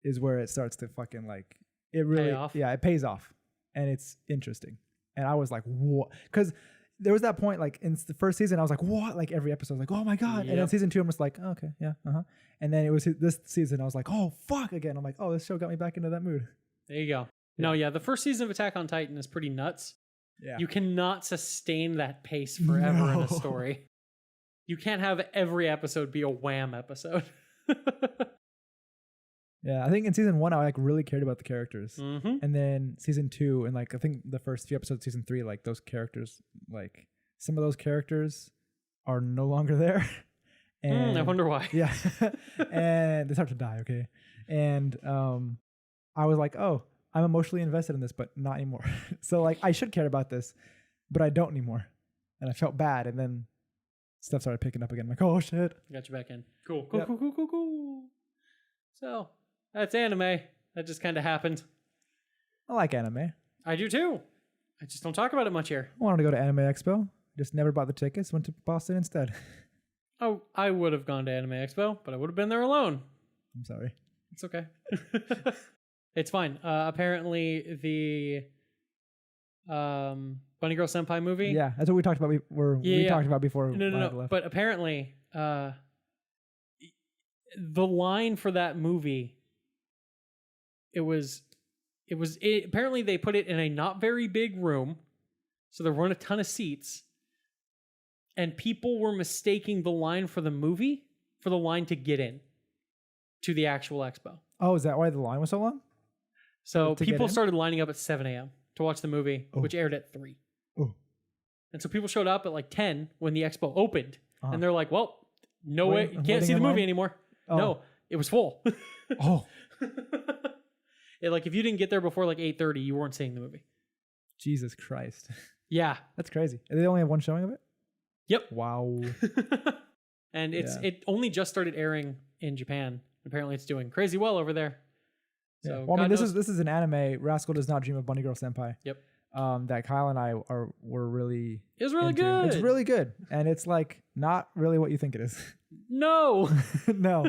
Speaker 2: is where it starts to fucking like it really
Speaker 1: Pay off.
Speaker 2: Yeah, it pays off and it's interesting. And I was like, what? Because there was that point like in the first season I was like, what? Like every episode I was like, oh my god. And then season 2 I'm just like, oh, okay, yeah, and then it was this season I was like, oh fuck again. I'm like, oh, this show got me back into that mood.
Speaker 1: There you go. No, yeah, the first season of Attack on Titan is pretty nuts.
Speaker 2: Yeah,
Speaker 1: You cannot sustain that pace forever in a
Speaker 2: No.
Speaker 1: story. You can't have every episode be a wham episode.
Speaker 2: yeah. I think in season 1 I like really cared about the characters.
Speaker 1: Mm-hmm.
Speaker 2: And then season 2 and like I think the first few episodes of season 3, like those characters, like some of those characters are no longer there. And
Speaker 1: I wonder why.
Speaker 2: yeah. And they start to die, okay? And I was like, oh, I'm emotionally invested in this, but not anymore. So like I should care about this, but I don't anymore. And I felt bad, and then stuff started picking up again. I'm like, oh shit.
Speaker 1: Got you back in. Cool, cool,
Speaker 2: Yep.
Speaker 1: cool. So, that's anime. That just kind of happened.
Speaker 2: I like anime.
Speaker 1: I do too. I just don't talk about it much here.
Speaker 2: I wanted to go to Anime Expo. Just never bought the tickets. Went to Boston instead.
Speaker 1: Oh, I would have gone to Anime Expo, but I would have been there alone.
Speaker 2: I'm sorry.
Speaker 1: It's okay. It's fine. Apparently, the Bunny Girl Senpai movie.
Speaker 2: Yeah, that's what we talked about. We talked about before. I had
Speaker 1: No.
Speaker 2: left.
Speaker 1: But apparently, the line for that movie, apparently they put it in a not very big room, so there weren't a ton of seats, and people were mistaking the line for the movie for the line to get in to the actual expo.
Speaker 2: Oh, is that why the line was so long?
Speaker 1: So
Speaker 2: To get
Speaker 1: people
Speaker 2: in?
Speaker 1: started lining up at 7 a.m. to watch the movie,
Speaker 2: Oh.
Speaker 1: which aired at 3.
Speaker 2: Oh.
Speaker 1: And so people showed up at like 10 when the expo opened,
Speaker 2: Uh-huh.
Speaker 1: and they're like, well, no way, you can't
Speaker 2: waiting
Speaker 1: see the
Speaker 2: in
Speaker 1: movie
Speaker 2: line?
Speaker 1: anymore.
Speaker 2: Oh.
Speaker 1: No, it was full.
Speaker 2: Oh,
Speaker 1: Like if you didn't get there before like 8:30, you weren't seeing the movie.
Speaker 2: Jesus Christ.
Speaker 1: Yeah.
Speaker 2: That's crazy. They only have one showing of it?
Speaker 1: Yep.
Speaker 2: Wow.
Speaker 1: And
Speaker 2: Yeah.
Speaker 1: it only just started airing in Japan. Apparently it's doing crazy well over there.
Speaker 2: Yeah.
Speaker 1: So
Speaker 2: Well, I mean,
Speaker 1: God
Speaker 2: this
Speaker 1: knows-
Speaker 2: is an anime. Rascal Does Not Dream of Bunny Girl Senpai.
Speaker 1: Yep.
Speaker 2: That Kyle and I were really
Speaker 1: It was really
Speaker 2: into.
Speaker 1: good.
Speaker 2: It's really good. And it's like not really what you think it is.
Speaker 1: No.
Speaker 2: No.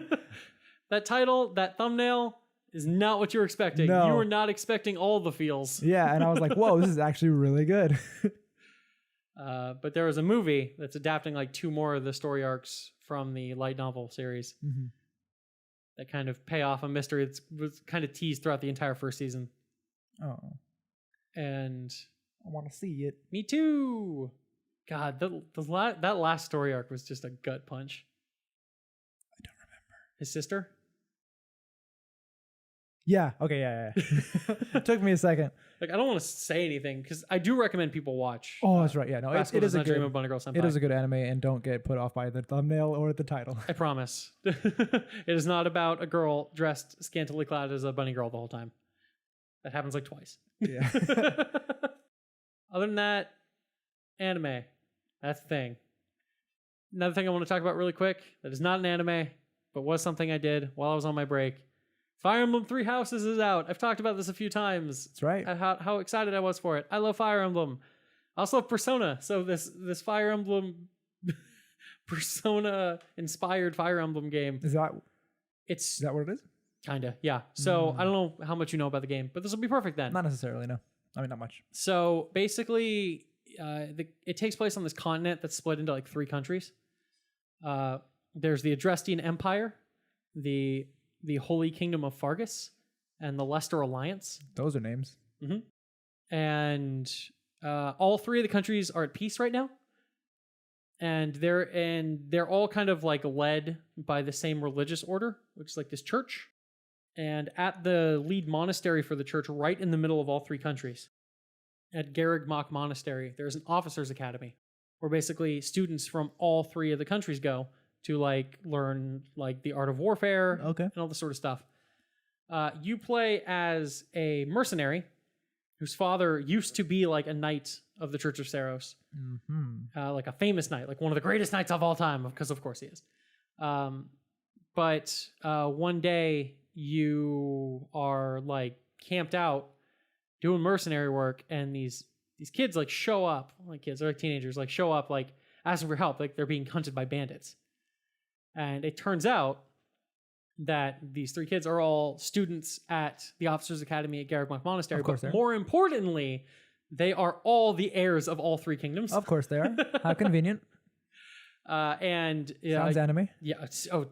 Speaker 1: That title, that thumbnail is not what you were expecting.
Speaker 2: No.
Speaker 1: You were not expecting all the feels.
Speaker 2: Yeah, and I was like, whoa, this is actually really good.
Speaker 1: But there was a movie that's adapting like 2 more of the story arcs from the light novel series
Speaker 2: Mhm.
Speaker 1: that kind of pay off a mystery that was kind of teased throughout the entire first season.
Speaker 2: Oh,
Speaker 1: And
Speaker 2: I want to see it.
Speaker 1: me too. God, that last story arc was just a gut punch.
Speaker 2: I don't remember.
Speaker 1: His sister?
Speaker 2: Yeah. Okay. Yeah. It took me a second.
Speaker 1: Like, I don't want to say anything because I do recommend people watch.
Speaker 2: Oh, that's right. Yeah. No,
Speaker 1: Rascal
Speaker 2: it is
Speaker 1: Does
Speaker 2: a
Speaker 1: Not Dream
Speaker 2: good.
Speaker 1: of Bunny Girl Senpai.
Speaker 2: It is a good anime, and don't get put off by the thumbnail or the title.
Speaker 1: I promise. It is not about a girl dressed scantily clad as a bunny girl the whole time. That happens like twice.
Speaker 2: Yeah.
Speaker 1: Other than that, anime. That's the thing. Another thing I want to talk about really quick that is not an anime, but was something I did while I was on my break. Fire Emblem 3 Houses is out. I've talked about this a few times.
Speaker 2: That's right.
Speaker 1: How excited I was for it. I love Fire Emblem. I also love Persona. So this Fire Emblem Persona inspired Fire Emblem game.
Speaker 2: Is that
Speaker 1: It's
Speaker 2: what it is?
Speaker 1: kinda, yeah. So I don't know how much you know about the game, but this will be perfect then.
Speaker 2: Not necessarily. No. I mean, not much.
Speaker 1: So basically, it takes place on this continent that's split into like 3 countries. There's the Adrestian Empire, the Holy Kingdom of Fargus, and the Leicester Alliance.
Speaker 2: Those are names.
Speaker 1: And all 3 of the countries are at peace right now. And they're all kind of like led by the same religious order, which is like this church. And at the lead monastery for the church, right in the middle of all 3 countries, at Garrigmach Monastery, there's an officers' academy where basically students from all 3 of the countries go to like learn like the art of warfare
Speaker 2: Okay.
Speaker 1: and all this sort of stuff. You play as a mercenary whose father used to be like a knight of the Church of Saros, like a famous knight, like one of the greatest knights of all time, because of course he is. But one day you are like camped out doing mercenary work, and these kids like show up, like kids, they're like teenagers, like show up like asking for help, like they're being hunted by bandits. And it turns out that these 3 kids are all students at the Officers Academy at Garrick Monastery.
Speaker 2: Of course
Speaker 1: but
Speaker 2: they are.
Speaker 1: more importantly, they are all the heirs of all 3 kingdoms.
Speaker 2: Of course they are. How convenient.
Speaker 1: And
Speaker 2: Sounds anime.
Speaker 1: yeah.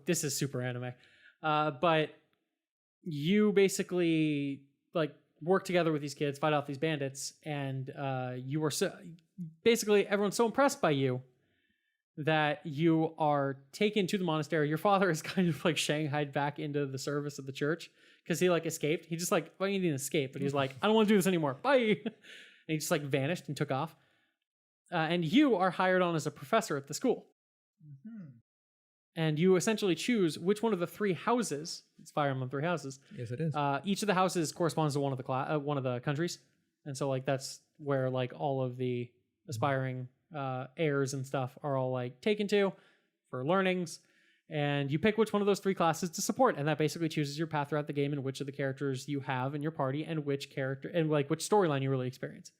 Speaker 1: This is super anime. But you basically like work together with these kids, fight off these bandits, and you are basically everyone's so impressed by you that you are taken to the monastery. Your father is kind of like shanghaied back into the service of the church because he like escaped. He just like, well, you need to escape, but he's like, I don't want to do this anymore. Bye. And he just like vanished and took off. And you are hired on as a professor at the school.
Speaker 2: Mm-hmm.
Speaker 1: And you essentially choose which one of the 3 houses. It's Fire Emblem 3 houses.
Speaker 2: Yes, it is.
Speaker 1: Each of the houses corresponds to one of the countries, and so like that's where like all of the aspiring heirs and stuff are all like taken to for learnings, and you pick which one of those 3 classes to support, and that basically chooses your path throughout the game and which of the characters you have in your party and which character and like which storyline you really experience.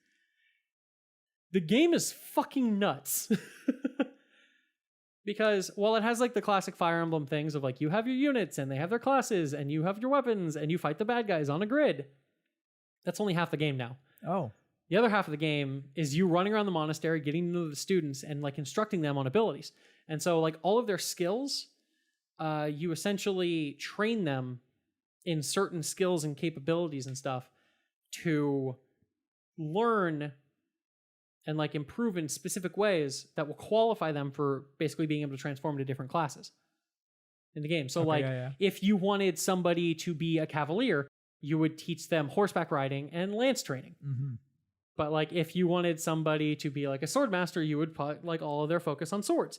Speaker 1: The game is fucking nuts. Because while it has like the classic Fire Emblem things of like you have your units and they have their classes and you have your weapons and you fight the bad guys on a grid, that's only half the game now.
Speaker 2: Oh.
Speaker 1: The other half of the game is you running around the monastery, getting to know the students and like instructing them on abilities. And so like all of their skills, you essentially train them in certain skills and capabilities and stuff to learn and like improve in specific ways that will qualify them for basically being able to transform into different classes in the game. So if you wanted somebody to be a cavalier, you would teach them horseback riding and lance training.
Speaker 2: Mm-hmm.
Speaker 1: But like if you wanted somebody to be like a sword master, you would put like all of their focus on swords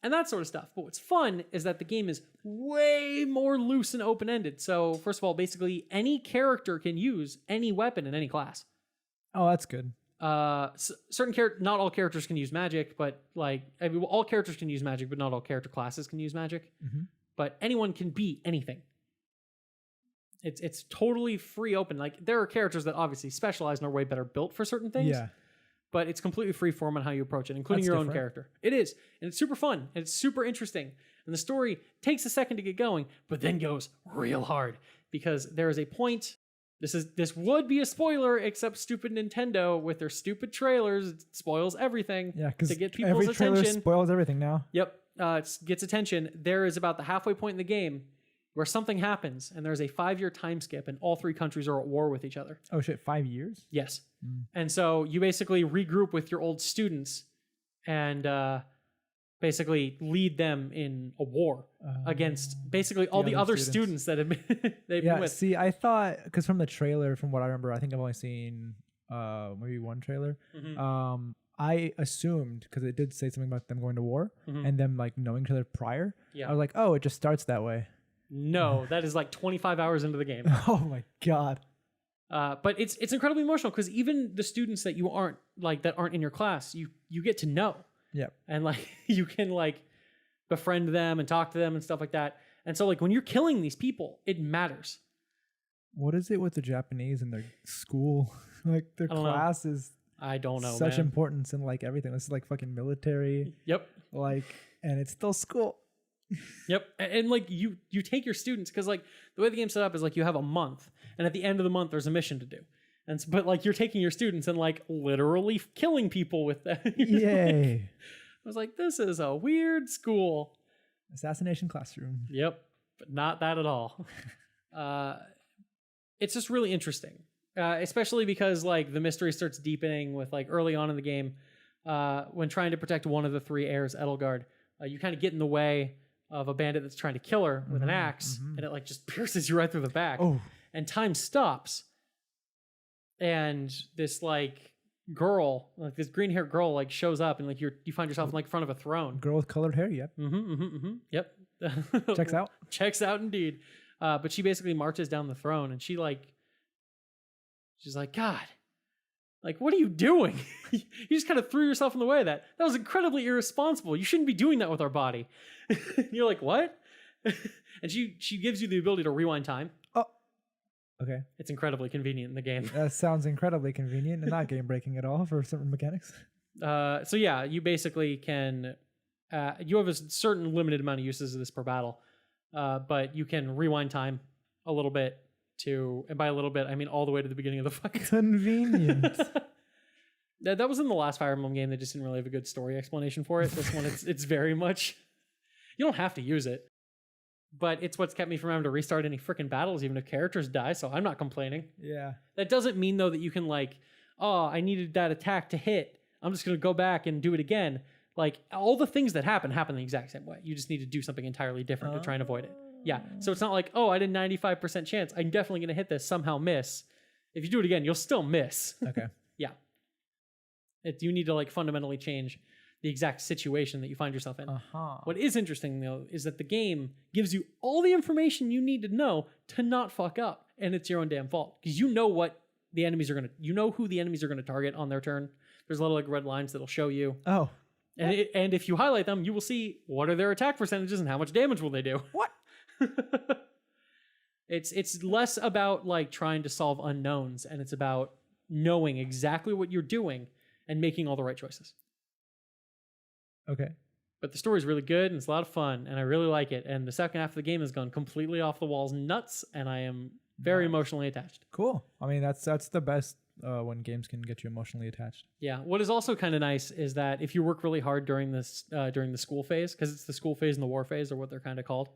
Speaker 1: and that sort of stuff. But what's fun is that the game is way more loose and open-ended. So first of all, basically any character can use any weapon in any class.
Speaker 2: Oh, that's good.
Speaker 1: Not all characters can use magic, but like all characters can use magic, but not all character classes can use magic.
Speaker 2: Mm-hmm.
Speaker 1: But anyone can be anything. It's totally free open. Like there are characters that obviously specialize and are way better built for certain things.
Speaker 2: Yeah.
Speaker 1: But it's completely free form on how you approach it, including
Speaker 2: That's
Speaker 1: your
Speaker 2: different.
Speaker 1: own character. It is, and it's super fun, and it's super interesting. And the story takes a second to get going, but then goes real hard because there is a point. This would be a spoiler, except stupid Nintendo with their stupid trailers it spoils everything.
Speaker 2: Yeah, because
Speaker 1: to get people's
Speaker 2: every trailer
Speaker 1: attention.
Speaker 2: spoils everything now.
Speaker 1: Yep, it gets attention. There is about the halfway point in the game where something happens, and there's a 5-year time skip, and all 3 countries are at war with each other.
Speaker 2: Oh shit, 5 years?
Speaker 1: Yes, and so you basically regroup with your old students, and basically lead them in a war against basically all the other students that have been they've been with.
Speaker 2: See, I thought because from the trailer, from what I remember, I think I've only seen maybe one trailer.
Speaker 1: Mm-hmm.
Speaker 2: I assumed because it did say something about them going to war and them like knowing each other prior.
Speaker 1: Yeah.
Speaker 2: I was like, oh, it just starts that way.
Speaker 1: No, that is like 25 hours into the game.
Speaker 2: Oh my god.
Speaker 1: But it's incredibly emotional because even the students that you aren't in your class, you get to know.
Speaker 2: Yep.
Speaker 1: And like you can like befriend them and talk to them and stuff like that. And so like when you're killing these people, it matters.
Speaker 2: What is it with the Japanese and their school? Like their class is
Speaker 1: I don't know.
Speaker 2: Such importance in like everything. This is like fucking military.
Speaker 1: Yep.
Speaker 2: Like, and it's still school.
Speaker 1: Yep. And like you take your students because like the way the game's set up is like you have a month, and at the end of the month there's a mission to do. And but like you're taking your students and like literally killing people with them.
Speaker 2: Yay.
Speaker 1: I was like, this is a weird school.
Speaker 2: Assassination classroom.
Speaker 1: Yep. But not that at all. It's just really interesting. Especially because like the mystery starts deepening with like early on in the game, when trying to protect one of the 3 heirs, Edelgard, you kind of get in the way of a bandit that's trying to kill her with an axe, and it like just pierces you right through the back.
Speaker 2: Oh.
Speaker 1: And time stops. And this like girl, like this green haired girl, like shows up, and like you find yourself like in front of a throne.
Speaker 2: Girl with colored hair. Yep.
Speaker 1: Yep.
Speaker 2: Checks out.
Speaker 1: Checks out indeed. But she basically marches down the throne, and she's like, God, like, what are you doing? You just kind of threw yourself in the way of that. That was incredibly irresponsible. You shouldn't be doing that with our body. You're like, what? And she gives you the ability to rewind time.
Speaker 2: Oh. Okay.
Speaker 1: It's incredibly convenient in the game.
Speaker 2: That sounds incredibly convenient and not game breaking at all for certain mechanics.
Speaker 1: So yeah, you basically can you have a certain limited amount of uses of this per battle, but you can rewind time a little bit and by a little bit, I mean all the way to the beginning of the fight.
Speaker 2: Convenient.
Speaker 1: That was in the last Fire Emblem game. They just didn't really have a good story explanation for it. This one, it's very much, you don't have to use it, but it's what's kept me from having to restart any freaking battles, even if characters die. So I'm not complaining.
Speaker 2: Yeah.
Speaker 1: That doesn't mean though that you can like, oh, I needed that attack to hit, I'm just going to go back and do it again. Like all the things that happen the exact same way. You just need to do something entirely different to try and avoid it. Yeah. So it's not like, oh, I did 95% chance, I'm definitely going to hit this, somehow miss. If you do it again, you'll still miss.
Speaker 2: Okay.
Speaker 1: Yeah. You need to like fundamentally change the exact situation that you find yourself in. What is interesting though is that the game gives you all the information you need to know to not fuck up, and it's your own damn fault because you know what the enemies are gonna. You know who the enemies are gonna target on their turn. There's little like red lines that'll show you.
Speaker 2: Oh.
Speaker 1: And if you highlight them, you will see what are their attack percentages and how much damage will they do.
Speaker 2: What?
Speaker 1: It's less about like trying to solve unknowns, and it's about knowing exactly what you're doing and making all the right choices.
Speaker 2: Okay.
Speaker 1: But the story's really good and it's a lot of fun and I really like it. And the second half of the game has gone completely off the walls nuts and I am very emotionally attached.
Speaker 2: Cool. I mean, that's the best when games can get you emotionally attached.
Speaker 1: Yeah. What is also kind of nice is that if you work really hard during this during the school phase, because it's the school phase and the war phase, or what they're kind of called,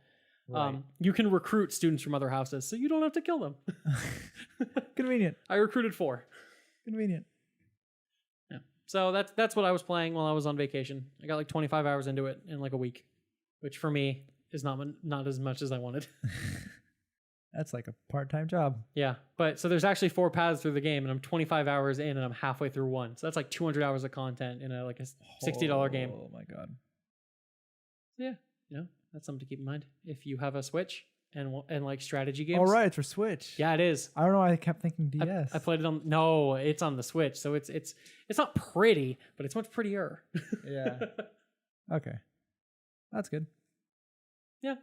Speaker 2: Right.
Speaker 1: You can recruit students from other houses, so you don't have to kill them.
Speaker 2: Convenient.
Speaker 1: I recruited 4.
Speaker 2: Convenient.
Speaker 1: Yeah. So that's what I was playing while I was on vacation. I got like 25 hours into it in like a week, which for me is not as much as I wanted.
Speaker 2: That's like a part-time job.
Speaker 1: Yeah, but so there's actually 4 paths through the game, and I'm 25 hours in, and I'm halfway through one. So that's like 200 hours of content in a $60 game.
Speaker 2: Oh my god.
Speaker 1: Yeah, that's something to keep in mind if you have a Switch and like strategy games.
Speaker 2: All right, it's for Switch.
Speaker 1: Yeah, it is.
Speaker 2: I don't know why I kept thinking DS.
Speaker 1: I played it on. No, it's on the Switch, so it's not pretty, but it's much prettier.
Speaker 2: Yeah. Okay. That's good.
Speaker 1: Yeah.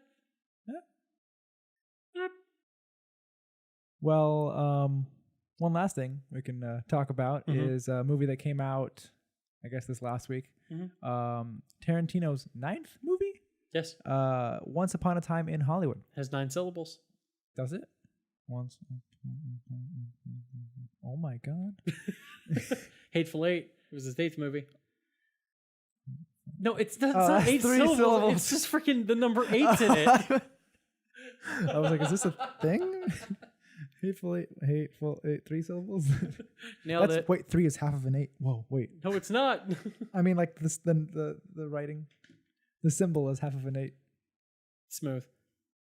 Speaker 2: Well, one last thing we can talk about is a movie that came out, I guess, this last week. Tarantino's 9th movie?
Speaker 1: Yes.
Speaker 2: Once Upon a Time in Hollywood.
Speaker 1: Has 9 syllables.
Speaker 2: Does it? Once. Oh my god.
Speaker 1: Hateful Eight. It was his 8th movie. No, it's not 8
Speaker 2: 3
Speaker 1: syllables. It's just freaking the number 8's in it.
Speaker 2: I was like, is this a thing? Hateful Eight, 3 syllables?
Speaker 1: Nailed it.
Speaker 2: Wait, 3 is half of an 8. Whoa, wait.
Speaker 1: No, it's not.
Speaker 2: I mean, like this, the writing, the symbol is half of an 8.
Speaker 1: Smooth.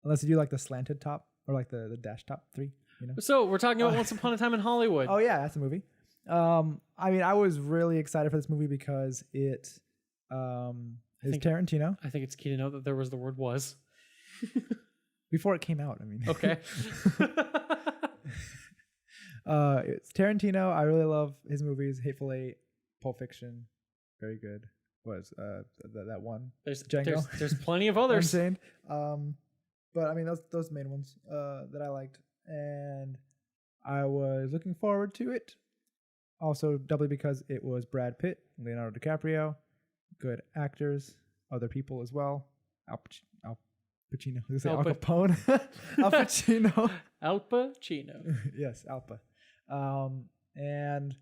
Speaker 2: Unless you do like the slanted top or like the dash top 3. You know.
Speaker 1: So we're talking about Once Upon a Time in Hollywood.
Speaker 2: Oh yeah, that's a movie. I mean, I was really excited for this movie because it is Tarantino.
Speaker 1: I think it's key to note that there was the word "was"
Speaker 2: before it came out. I mean,
Speaker 1: okay.
Speaker 2: It's Tarantino. I really love his movies. Hateful Eight, Pulp Fiction, very good. Was that one?
Speaker 1: There's
Speaker 2: Django.
Speaker 1: There's plenty of others.
Speaker 2: Unchained. But I mean those main ones that I liked, and I was looking forward to it. Also, doubly because it was Brad Pitt, Leonardo DiCaprio, good actors, other people as well. Al Pacino. I was gonna say Al Capone. Al Pacino.
Speaker 1: Al Pacino.
Speaker 2: Yes, Alpa. And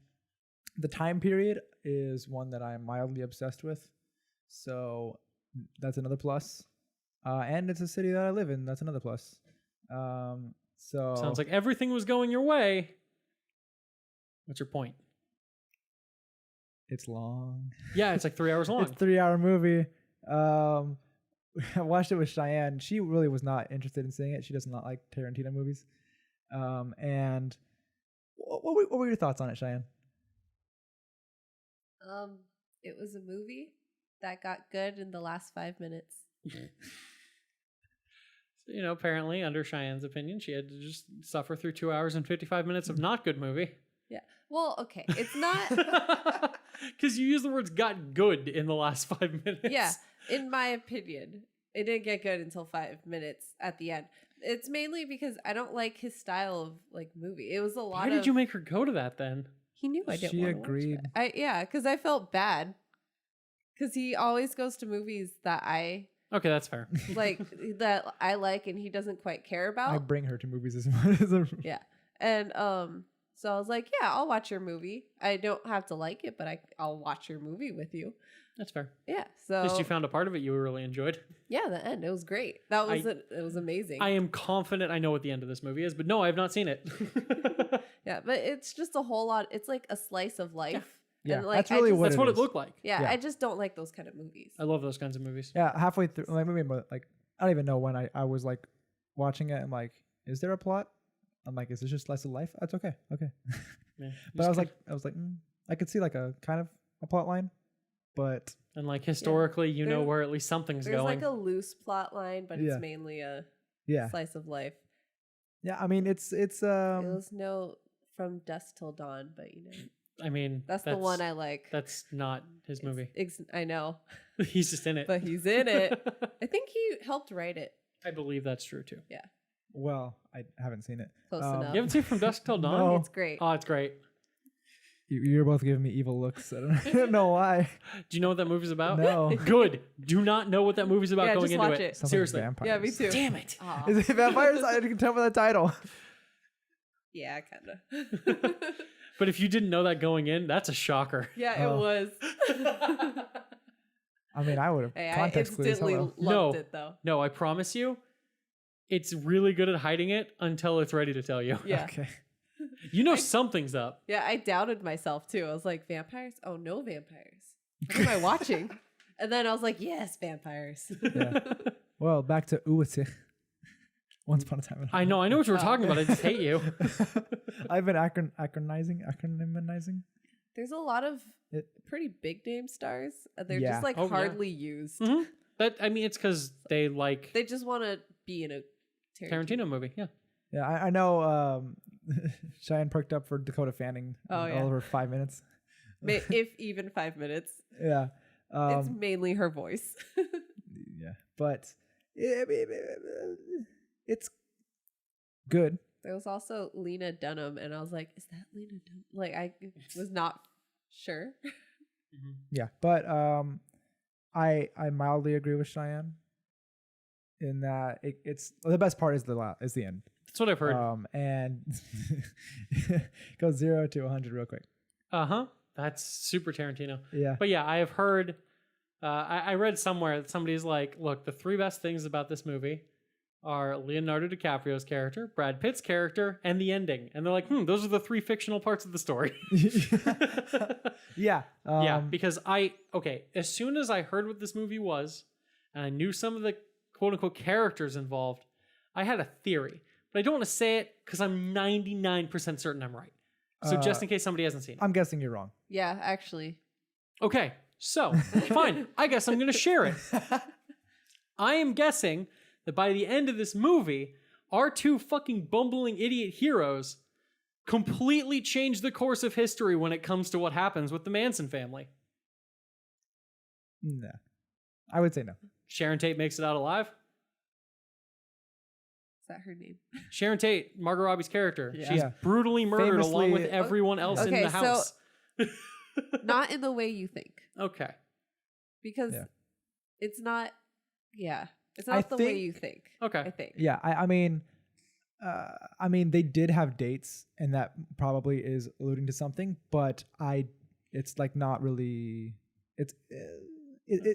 Speaker 2: the time period is one that I'm mildly obsessed with. So that's another plus. And it's a city that I live in. That's another plus. So
Speaker 1: sounds like everything was going your way. What's your point?
Speaker 2: It's long.
Speaker 1: Yeah, it's like 3 hours long.
Speaker 2: It's a 3-hour movie. I watched it with Cheyenne. She really was not interested in seeing it. She does not like Tarantino movies. And what were your thoughts on it, Cheyenne?
Speaker 3: It was a movie that got good in the last 5 minutes.
Speaker 1: So, apparently, under Cheyenne's opinion, she had to just suffer through 2 hours and 55 minutes of not good movie.
Speaker 3: Yeah. Well, okay. It's not...
Speaker 1: Because you use the words got good in the last 5 minutes.
Speaker 3: Yeah. In my opinion, it didn't get good until 5 minutes at the end. It's mainly because I don't like his style of movie. It was a lot.
Speaker 1: Why did you make her go to that then?
Speaker 3: He knew I didn't.
Speaker 2: She
Speaker 3: want to
Speaker 2: agreed.
Speaker 3: watch it. Because I felt bad. Because he always goes to movies that I
Speaker 1: Okay, that's fair.
Speaker 3: like, and he doesn't quite care about.
Speaker 2: I bring her to movies as much as
Speaker 3: Yeah. And so I was like, yeah, I'll watch your movie. I don't have to like it, but I'll watch your movie with you.
Speaker 1: That's fair.
Speaker 3: Yeah.
Speaker 1: At
Speaker 3: So
Speaker 1: least you found a part of it you really enjoyed.
Speaker 3: yeah, the end. It was great. It was amazing.
Speaker 1: I am confident I know what the end of this movie is, but no, I have not seen it.
Speaker 3: Yeah, but it's just a whole lot. It's like a slice of life.
Speaker 2: Yeah,
Speaker 3: And, like,
Speaker 2: that's really what
Speaker 1: That's what it
Speaker 2: is.
Speaker 1: looked like.
Speaker 3: Yeah,
Speaker 2: Yeah.
Speaker 3: I just don't like those kind of movies.
Speaker 1: I love those kinds of movies.
Speaker 2: Yeah, halfway through, like maybe like I don't even know when I was like watching it. I'm like, is there a plot? I'm like, is this just slice of life? That's okay.
Speaker 1: Yeah,
Speaker 2: But I was like, I could see like a kind of a plot line, but
Speaker 1: and like historically, you know
Speaker 3: There-
Speaker 1: where at least something's
Speaker 3: There's
Speaker 1: going.
Speaker 3: like a loose plot line, but
Speaker 2: Yeah.
Speaker 3: it's mainly a
Speaker 2: yeah,
Speaker 3: slice of life.
Speaker 2: yeah. I mean, it's
Speaker 3: It was no From Dusk Till Dawn, but you know,
Speaker 1: I mean,
Speaker 3: that's the one I like.
Speaker 1: That's not his movie.
Speaker 3: I know,
Speaker 1: He's just in it.
Speaker 3: but he's in it. I think he helped write it.
Speaker 1: I believe that's true too.
Speaker 2: well, I haven't seen it.
Speaker 3: Close
Speaker 2: Um,
Speaker 3: enough.
Speaker 1: You haven't seen From Dusk Till Dawn?
Speaker 2: No.
Speaker 3: It's great.
Speaker 1: Oh, it's great.
Speaker 2: You're both giving me evil looks. I don't know why.
Speaker 1: Do you know what that movie's about?
Speaker 2: No.
Speaker 1: Good. Do not know what that movie's about
Speaker 3: Yeah,
Speaker 1: going
Speaker 3: just
Speaker 1: into
Speaker 3: watch
Speaker 1: it.
Speaker 3: it.
Speaker 2: Sounds like
Speaker 1: Seriously.
Speaker 2: vampires.
Speaker 3: Yeah, me too.
Speaker 1: Damn it.
Speaker 3: Aw.
Speaker 2: Is it vampires? I can tell by the title.
Speaker 3: Yeah, kind of.
Speaker 1: But if you didn't know that going in, that's a shocker.
Speaker 3: Yeah, it
Speaker 2: Oh.
Speaker 3: was.
Speaker 2: I mean, I would have
Speaker 3: Hey, I
Speaker 2: context clues.
Speaker 3: instantly
Speaker 2: Hello.
Speaker 3: loved
Speaker 1: No.
Speaker 3: it though.
Speaker 1: No, I promise you, it's really good at hiding it until it's ready to tell you.
Speaker 3: Yeah.
Speaker 2: Okay.
Speaker 1: You know something's up.
Speaker 3: Yeah, I doubted myself too. I was like, vampires? Oh, no vampires. What am I watching? And then I was like, yes, vampires.
Speaker 2: Yeah. Well, back to Uwate. Once upon a time. in
Speaker 1: I know what you were
Speaker 3: Oh.
Speaker 1: talking about. I just hate you.
Speaker 2: I've been acronymizing.
Speaker 3: There's a lot of
Speaker 2: It-
Speaker 3: pretty big name stars. They're
Speaker 2: Yeah.
Speaker 3: just like
Speaker 1: Oh, yeah.
Speaker 3: hardly used.
Speaker 1: Mhm. I mean, it's because they like
Speaker 3: They just want to be in a
Speaker 1: Tarantino movie. Yeah.
Speaker 2: Yeah, I know. Cheyenne perked up for Dakota Fanning.
Speaker 3: Oh, yeah.
Speaker 2: All over 5 minutes.
Speaker 3: If even 5 minutes.
Speaker 2: Yeah.
Speaker 3: It's mainly her voice.
Speaker 2: Yeah, but it's good.
Speaker 3: There was also Lena Dunham, and I was like, is that Lena Dunham? Like, I was not sure.
Speaker 2: Yeah, but I mildly agree with Cheyenne in that it's the best part is the end.
Speaker 1: That's what I've heard.
Speaker 2: And goes 0 to 100 real quick.
Speaker 1: That's super Tarantino.
Speaker 2: Yeah.
Speaker 1: But yeah, I have heard. I read somewhere that somebody's like, look, the three best things about this movie are Leonardo DiCaprio's character, Brad Pitt's character, and the ending. And they're like, those are the three fictional parts of the story.
Speaker 2: Yeah.
Speaker 1: Yeah, because as soon as I heard what this movie was, and I knew some of the quote unquote characters involved, I had a theory. But I don't want to say it because I'm 99% certain I'm right. So just in case somebody hasn't seen it.
Speaker 2: I'm guessing you're wrong.
Speaker 3: Yeah, actually.
Speaker 1: Okay, so fine. I guess I'm going to share it. I am guessing that by the end of this movie, our two fucking bumbling idiot heroes completely change the course of history when it comes to what happens with the Manson family.
Speaker 2: No. I would say no.
Speaker 1: Sharon Tate makes it out alive.
Speaker 3: Is that her name?
Speaker 1: Sharon Tate, Margot Robbie's character,
Speaker 3: Yeah.
Speaker 1: she's
Speaker 2: Yeah.
Speaker 1: brutally murdered along with
Speaker 2: Famously-
Speaker 1: everyone else in
Speaker 3: Okay,
Speaker 1: the house.
Speaker 3: Not in the way you think.
Speaker 1: Okay.
Speaker 3: Because
Speaker 2: Yeah.
Speaker 3: it's not, it's
Speaker 2: I
Speaker 3: not the way
Speaker 2: think-
Speaker 3: you think.
Speaker 1: Okay.
Speaker 3: I think.
Speaker 2: Yeah, I mean, they did have dates, and that probably is alluding to something. But it's like not really. It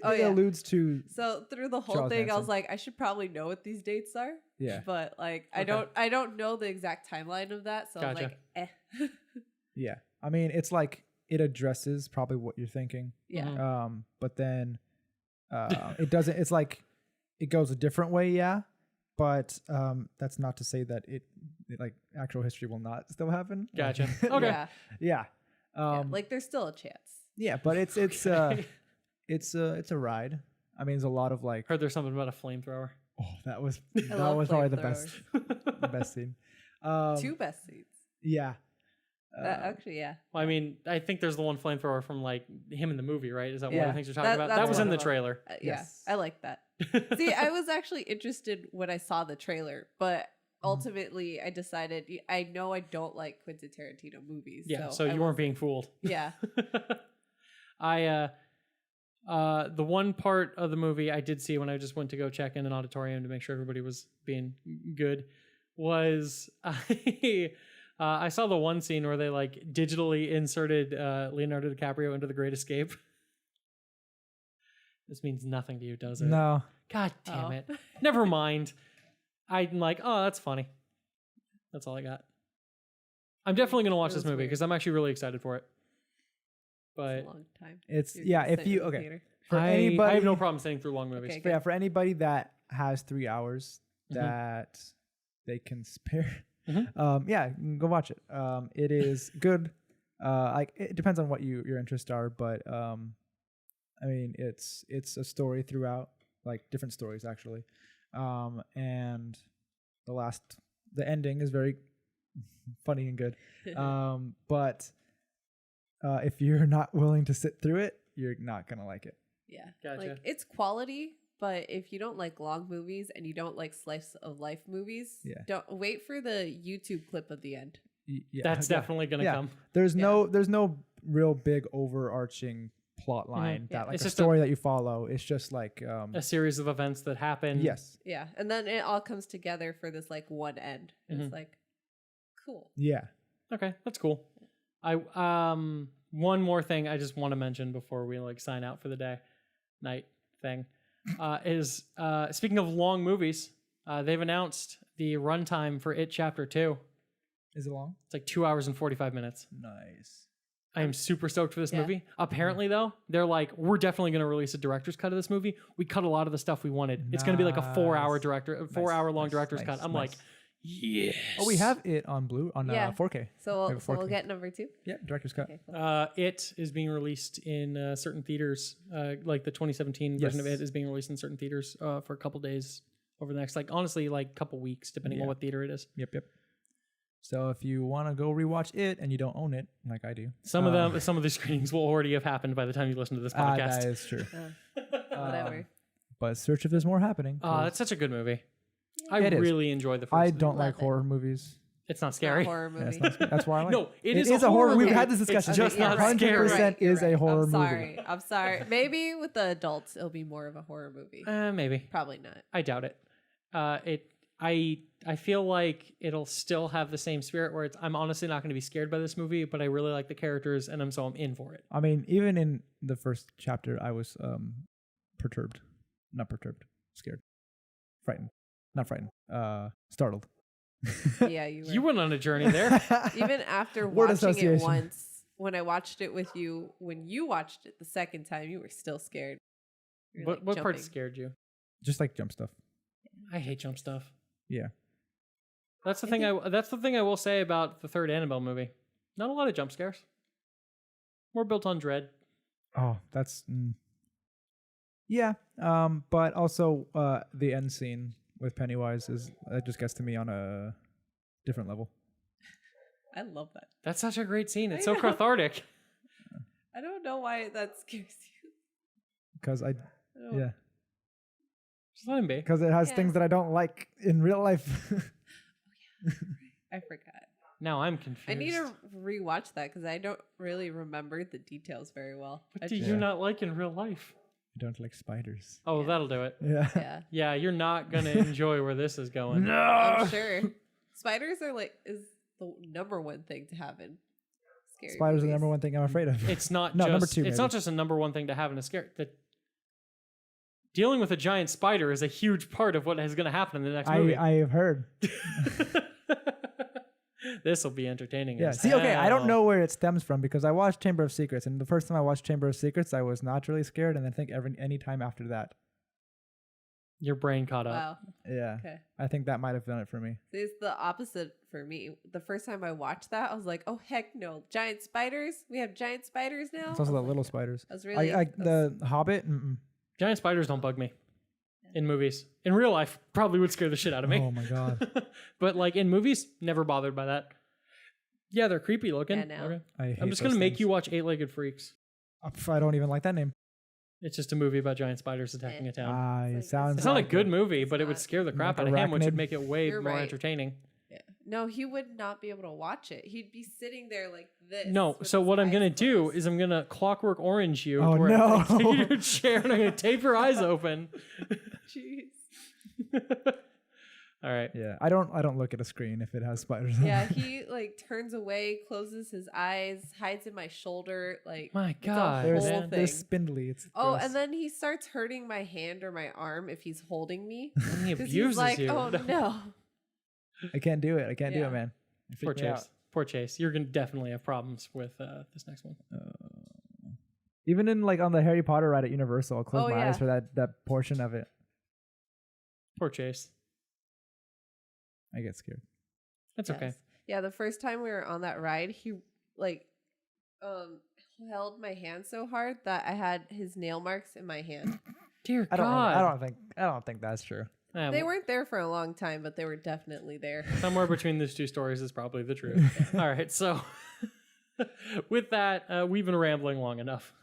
Speaker 3: Oh, yeah.
Speaker 2: alludes to
Speaker 3: So through the whole
Speaker 2: Charles
Speaker 3: thing, I was
Speaker 2: Manson.
Speaker 3: like, I should probably know what these dates are.
Speaker 2: yeah,
Speaker 3: But like,
Speaker 1: Okay.
Speaker 3: I don't know the exact timeline of that. So I'm
Speaker 1: Gotcha.
Speaker 3: like, eh.
Speaker 2: yeah. I mean, it's like it addresses probably what you're thinking.
Speaker 3: Yeah.
Speaker 1: Mhm.
Speaker 2: But then it doesn't. It's like it goes a different way. Yeah, but that's not to say that it like actual history will not still happen.
Speaker 1: Gotcha. Okay.
Speaker 3: Yeah.
Speaker 2: Yeah.
Speaker 3: Yeah. Like there's still a chance.
Speaker 2: Yeah, but it's
Speaker 1: Okay.
Speaker 2: it's a ride. I mean, there's a lot of like.
Speaker 1: Heard there's something about a flamethrower.
Speaker 2: Oh, that was
Speaker 3: love
Speaker 2: probably the best
Speaker 3: flamethrowers.
Speaker 2: the best scene.
Speaker 3: Two best seats.
Speaker 2: Yeah.
Speaker 3: Actually, yeah.
Speaker 1: Well, I mean, I think there's the one flamethrower from like him in the movie, right? Is that one of
Speaker 3: Yeah.
Speaker 1: the things you're talking about?
Speaker 3: That's
Speaker 1: That was
Speaker 3: one
Speaker 1: in the
Speaker 3: of them.
Speaker 1: trailer.
Speaker 3: Yeah,
Speaker 2: Yes.
Speaker 3: I like that. See, I was actually interested when I saw the trailer, but ultimately I decided I know I don't like Quentin Tarantino movies.
Speaker 1: Yeah,
Speaker 3: so
Speaker 1: so you weren't being fooled.
Speaker 3: Yeah.
Speaker 1: The one part of the movie I did see when I just went to go check in an auditorium to make sure everybody was being good was I saw the one scene where they like digitally inserted Leonardo DiCaprio into The Great Escape. This means nothing to you, does it?
Speaker 2: No.
Speaker 1: God damn it. Never mind. I'm like, oh, that's funny. That's all I got. I'm definitely going to watch this movie because I'm actually really excited for it. But
Speaker 3: It's a long time.
Speaker 2: It's
Speaker 3: You're
Speaker 2: yeah.
Speaker 3: gonna
Speaker 2: If
Speaker 3: sit in
Speaker 2: you
Speaker 3: the
Speaker 2: okay
Speaker 3: theater.
Speaker 2: for
Speaker 1: I
Speaker 2: anybody,
Speaker 1: have no problem sitting through long movies.
Speaker 3: Okay,
Speaker 2: but yeah, for anybody that has 3 hours
Speaker 1: Mhm.
Speaker 2: that they can spare,
Speaker 1: Mhm.
Speaker 2: yeah, you can go watch it. It is good. Like it depends on what your interests are, but I mean, it's a story throughout, like different stories actually, and the ending is very funny and good. But if you're not willing to sit through it, you're not gonna like it.
Speaker 3: Yeah.
Speaker 1: Gotcha.
Speaker 3: Like it's quality, but if you don't like long movies and you don't like slice of life movies,
Speaker 2: Yeah.
Speaker 3: don't wait for the YouTube clip of the end.
Speaker 2: Yeah,
Speaker 1: That's
Speaker 2: yeah.
Speaker 1: definitely going to
Speaker 2: Yeah.
Speaker 1: come.
Speaker 2: There's no real big overarching plot line
Speaker 3: Yeah.
Speaker 2: that like
Speaker 1: It's
Speaker 2: a
Speaker 1: just
Speaker 2: story that you follow. It's just like
Speaker 1: A series of events that happen.
Speaker 2: yes,
Speaker 3: Yeah. And then it all comes together for this like one end.
Speaker 1: Mhm.
Speaker 3: It's like cool.
Speaker 2: yeah.
Speaker 1: Okay, that's cool. I one more thing I just want to mention before we like sign out for the day, night thing, is speaking of long movies, they've announced the runtime for It Chapter 2.
Speaker 2: Is it long?
Speaker 1: It's like 2 hours and 45 minutes.
Speaker 2: Nice.
Speaker 1: I am super stoked for this
Speaker 3: Yeah.
Speaker 1: movie. Apparently, though, they're like, we're definitely going to release a director's cut of this movie. We cut a lot of the stuff we wanted. It's going to be like a 4-hour
Speaker 2: Nice.
Speaker 1: 4-hour long
Speaker 2: Nice,
Speaker 1: director's
Speaker 2: nice,
Speaker 1: cut. I'm
Speaker 2: nice.
Speaker 1: like, yes.
Speaker 2: Oh, we have it on
Speaker 3: Yeah.
Speaker 2: 4K.
Speaker 3: So,
Speaker 2: Maybe
Speaker 3: so we'll
Speaker 2: 4K.
Speaker 3: get number 2.
Speaker 2: Yeah, director's cut.
Speaker 3: Okay, cool.
Speaker 1: It is being released in certain theaters. Like the 2017 version of
Speaker 2: Yes.
Speaker 1: it is being released in certain theaters for a couple days over the next, like honestly, like couple weeks, depending on
Speaker 2: Yeah.
Speaker 1: what theater it is.
Speaker 2: Yep. So if you want to go rewatch it and you don't own it, like I do,
Speaker 1: Some of the screenings will already have happened by the time you listen to this
Speaker 2: that
Speaker 1: podcast.
Speaker 2: is true.
Speaker 3: Whatever.
Speaker 2: But search if there's more happening. 'cause
Speaker 1: That's such a good movie. I
Speaker 2: It is.
Speaker 1: really enjoyed the first.
Speaker 2: I
Speaker 1: movie.
Speaker 2: don't
Speaker 3: Love
Speaker 2: like
Speaker 3: it.
Speaker 2: horror movies.
Speaker 1: It's not
Speaker 3: It's not a
Speaker 1: scary.
Speaker 3: horror
Speaker 2: Yeah,
Speaker 3: movie.
Speaker 2: that's why I like
Speaker 1: No, it is
Speaker 2: a horror. We've
Speaker 1: movie.
Speaker 2: had this
Speaker 1: It's
Speaker 2: discussion.
Speaker 1: just
Speaker 3: You're
Speaker 1: not
Speaker 3: right,
Speaker 1: scary.
Speaker 3: you're
Speaker 2: 100%
Speaker 3: right, you're
Speaker 2: is a
Speaker 3: right.
Speaker 2: horror
Speaker 3: I'm
Speaker 2: movie.
Speaker 3: sorry. I'm sorry. Maybe with the adults, it'll be more of a horror movie.
Speaker 1: Maybe.
Speaker 3: Probably not.
Speaker 1: I doubt it. I feel like it'll still have the same spirit where I'm honestly not going to be scared by this movie, but I really like the characters and I'm in for it.
Speaker 2: I mean, even in the first chapter, I was scared, frightened, not frightened, startled.
Speaker 3: Yeah, you were.
Speaker 1: You went on a journey there.
Speaker 3: Even after
Speaker 2: Word
Speaker 3: watching it
Speaker 2: association.
Speaker 3: once, when I watched it with you, when you watched it the second time, you were still scared. You were,
Speaker 1: what
Speaker 3: like,
Speaker 1: part
Speaker 3: jumping.
Speaker 1: scared you?
Speaker 2: Just like jump stuff.
Speaker 1: I hate jump stuff.
Speaker 2: Yeah.
Speaker 1: That's the thing. That's the thing I will say about the third Annabelle movie. Not a lot of jump scares. More built on dread.
Speaker 2: Oh, that's yeah. But also the end scene with Pennywise just gets to me on a different level.
Speaker 3: I love that.
Speaker 1: That's such a great scene. It's
Speaker 3: I
Speaker 1: so
Speaker 3: know.
Speaker 1: cathartic.
Speaker 3: I don't know why that scares you.
Speaker 2: Because
Speaker 3: I don't-
Speaker 2: yeah,
Speaker 1: Just let him be.
Speaker 2: because it has
Speaker 3: Yeah.
Speaker 2: things that I don't like in real life.
Speaker 3: I forgot.
Speaker 1: Now I'm confused.
Speaker 3: I need to rewatch that because I don't really remember the details very well.
Speaker 1: What
Speaker 3: I
Speaker 1: do
Speaker 3: just-
Speaker 1: you not like in real life?
Speaker 2: I don't like spiders.
Speaker 1: Oh,
Speaker 3: Yeah.
Speaker 1: that'll do it.
Speaker 2: Yeah.
Speaker 3: Yeah,
Speaker 1: Yeah, you're not gonna enjoy where this is going.
Speaker 3: I'm sure. Spiders are is the number one thing to have in scary
Speaker 2: Spiders are the
Speaker 3: movies.
Speaker 2: number one thing I'm afraid of.
Speaker 1: It's not
Speaker 2: No,
Speaker 1: just
Speaker 2: number two,
Speaker 1: it's
Speaker 2: maybe.
Speaker 1: not just a number one thing to have in a scare. Dealing with a giant spider is a huge part of what is going to happen in the next movie.
Speaker 2: I have heard.
Speaker 1: This will be entertaining.
Speaker 2: Yeah.
Speaker 1: as
Speaker 2: See, okay, I don't
Speaker 1: hell.
Speaker 2: know where it stems from because I watched Chamber of Secrets, and the first time I watched Chamber of Secrets, I was not really scared, and I think any time after that,
Speaker 1: Your brain caught up.
Speaker 3: Wow.
Speaker 2: yeah,
Speaker 3: Okay.
Speaker 2: I think that might have done it for me.
Speaker 3: It's the opposite for me. The first time I watched that, I was like, "Oh heck no! Giant spiders! We have giant spiders now."
Speaker 2: It's also
Speaker 3: I
Speaker 2: the
Speaker 3: was
Speaker 2: little
Speaker 3: like,
Speaker 2: spiders.
Speaker 3: I was really
Speaker 2: The Hobbit. Mm-mm.
Speaker 1: Giant spiders don't bug me in movies. In real life, probably would scare the shit out of me.
Speaker 2: Oh my god,
Speaker 1: But like in movies, never bothered by that. Yeah, they're creepy looking.
Speaker 3: Yeah, no.
Speaker 1: Okay.
Speaker 2: I hate
Speaker 1: I'm just gonna
Speaker 2: those
Speaker 1: make
Speaker 2: things.
Speaker 1: you watch Eight-Legged Freaks.
Speaker 2: I don't even like that name.
Speaker 1: It's just a movie about giant spiders attacking a town.
Speaker 3: It's
Speaker 2: It
Speaker 3: like-
Speaker 2: sounds.
Speaker 1: It's not a
Speaker 2: like
Speaker 1: good movie, but it would
Speaker 3: not.
Speaker 1: scare the crap
Speaker 2: Like
Speaker 1: out of him, which would
Speaker 2: Arachnid.
Speaker 1: make it way
Speaker 3: You're
Speaker 1: more
Speaker 3: right.
Speaker 1: entertaining.
Speaker 3: Yeah. No, he would not be able to watch it. He'd be sitting there like this.
Speaker 1: No,
Speaker 3: with
Speaker 1: so
Speaker 3: his
Speaker 1: what I'm
Speaker 3: eyes
Speaker 1: gonna do
Speaker 3: closed.
Speaker 1: is I'm gonna Clockwork Orange you.
Speaker 2: Oh,
Speaker 1: to where
Speaker 2: no.
Speaker 1: I take you to a chair and I'm gonna tape your eyes open.
Speaker 3: Jeez.
Speaker 1: All right.
Speaker 2: Yeah, I don't look at a screen if it has spiders. on
Speaker 3: Yeah,
Speaker 2: it.
Speaker 3: he like turns away, closes his eyes, hides in my shoulder. Like
Speaker 1: My
Speaker 3: it's a
Speaker 1: God,
Speaker 3: whole
Speaker 1: man.
Speaker 3: thing.
Speaker 2: They're spindly. It's
Speaker 3: Oh,
Speaker 2: gross.
Speaker 3: and then he starts hurting my hand or my arm if he's holding me.
Speaker 1: And he
Speaker 3: 'Cause
Speaker 1: abuses
Speaker 3: he's like,
Speaker 1: you.
Speaker 3: oh no.
Speaker 2: I can't do it. I can't do
Speaker 3: Yeah.
Speaker 2: it, man. It
Speaker 1: Poor
Speaker 2: freaked me out.
Speaker 1: Chase. Poor Chase. You're gonna definitely have problems with this next one.
Speaker 2: Even in like on the Harry Potter ride at Universal, I'll close
Speaker 3: Oh,
Speaker 2: my
Speaker 3: yeah.
Speaker 2: eyes for that portion of it.
Speaker 1: Poor Chase.
Speaker 2: I get scared.
Speaker 1: That's okay.
Speaker 3: Yes. Yeah, the first time we were on that ride, he like held my hand so hard that I had his nail marks in my hand.
Speaker 1: Dear
Speaker 2: I
Speaker 1: God.
Speaker 2: don't think that's true.
Speaker 1: Yeah,
Speaker 3: They weren't there for a long time, but they were definitely there.
Speaker 1: somewhere between those two stories is probably the truth. All right, so with that, we've been rambling long enough.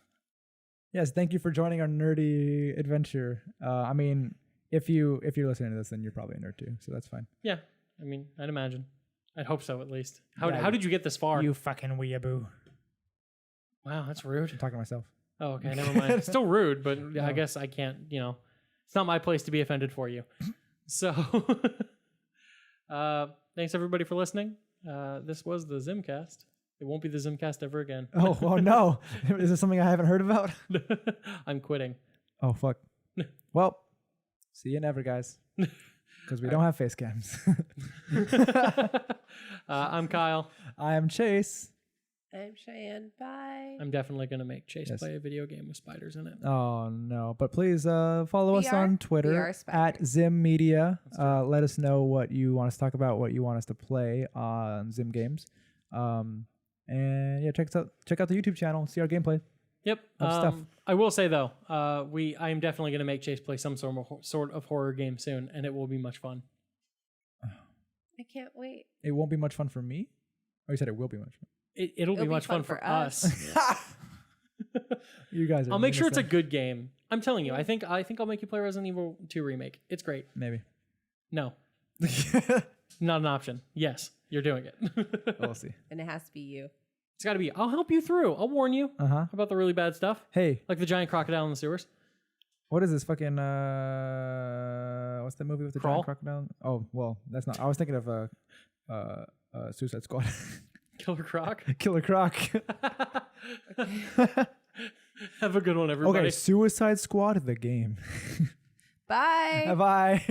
Speaker 2: Yes, thank you for joining our nerdy adventure. I mean, if you're listening to this, then you're probably a nerd too, so that's fine.
Speaker 1: Yeah, I mean, I'd imagine. I'd hope so, at least.
Speaker 2: Yeah,
Speaker 1: How did you get this far?
Speaker 2: You fucking weeaboo.
Speaker 1: Wow, that's rude.
Speaker 2: I'm talking to myself.
Speaker 1: Oh, okay, never mind. Still rude, but I
Speaker 2: No.
Speaker 1: guess I can't, it's not my place to be offended for you. So, thanks everybody for listening. This was the ZymCast. It won't be the ZymCast ever again.
Speaker 2: Oh no! Is this something I haven't heard about?
Speaker 1: I'm quitting.
Speaker 2: Oh fuck. Well, see you never, guys. Because we don't have face cams.
Speaker 1: I'm Kyle.
Speaker 2: I am Chase.
Speaker 3: I'm Cheyenne. Bye.
Speaker 1: I'm definitely going to make Chase
Speaker 2: Yes.
Speaker 1: play a video game with spiders in it.
Speaker 2: Oh no! But please follow us
Speaker 3: VR?
Speaker 2: on Twitter
Speaker 3: VR
Speaker 2: at
Speaker 3: spiders.
Speaker 2: Zym Media. Let us know what you want us to talk about, what you want us to play on Zym Games. And yeah, check out the YouTube channel. See our gameplay.
Speaker 1: Yep.
Speaker 2: Of stuff.
Speaker 1: I will say though, I am definitely going to make Chase play some sort of horror game soon, and it will be much fun.
Speaker 3: I can't wait.
Speaker 2: It won't be much fun for me. Oh, you said it will be much fun.
Speaker 1: It'll be much fun for us.
Speaker 2: You guys are.
Speaker 1: I'll make sure it's a
Speaker 2: innocent.
Speaker 1: good game. I'm telling you. I think I'll make you play Resident Evil 2 remake. It's great.
Speaker 2: Maybe.
Speaker 1: No, not an option. Yes, you're doing it.
Speaker 2: We'll see.
Speaker 3: And it has to be you.
Speaker 1: It's got to be. I'll help you through. I'll warn you
Speaker 2: Uh-huh.
Speaker 1: about the really bad stuff,
Speaker 2: Hey,
Speaker 1: like the giant crocodile in the sewers.
Speaker 2: what is this fucking what's the movie with the
Speaker 1: Crawl?
Speaker 2: giant crocodile? Oh, well, that's not. I was thinking of Suicide Squad.
Speaker 1: Killer Croc.
Speaker 2: Killer Croc.
Speaker 1: Have a good one, everybody.
Speaker 2: Okay, Suicide Squad the game.
Speaker 3: Bye.
Speaker 2: Bye.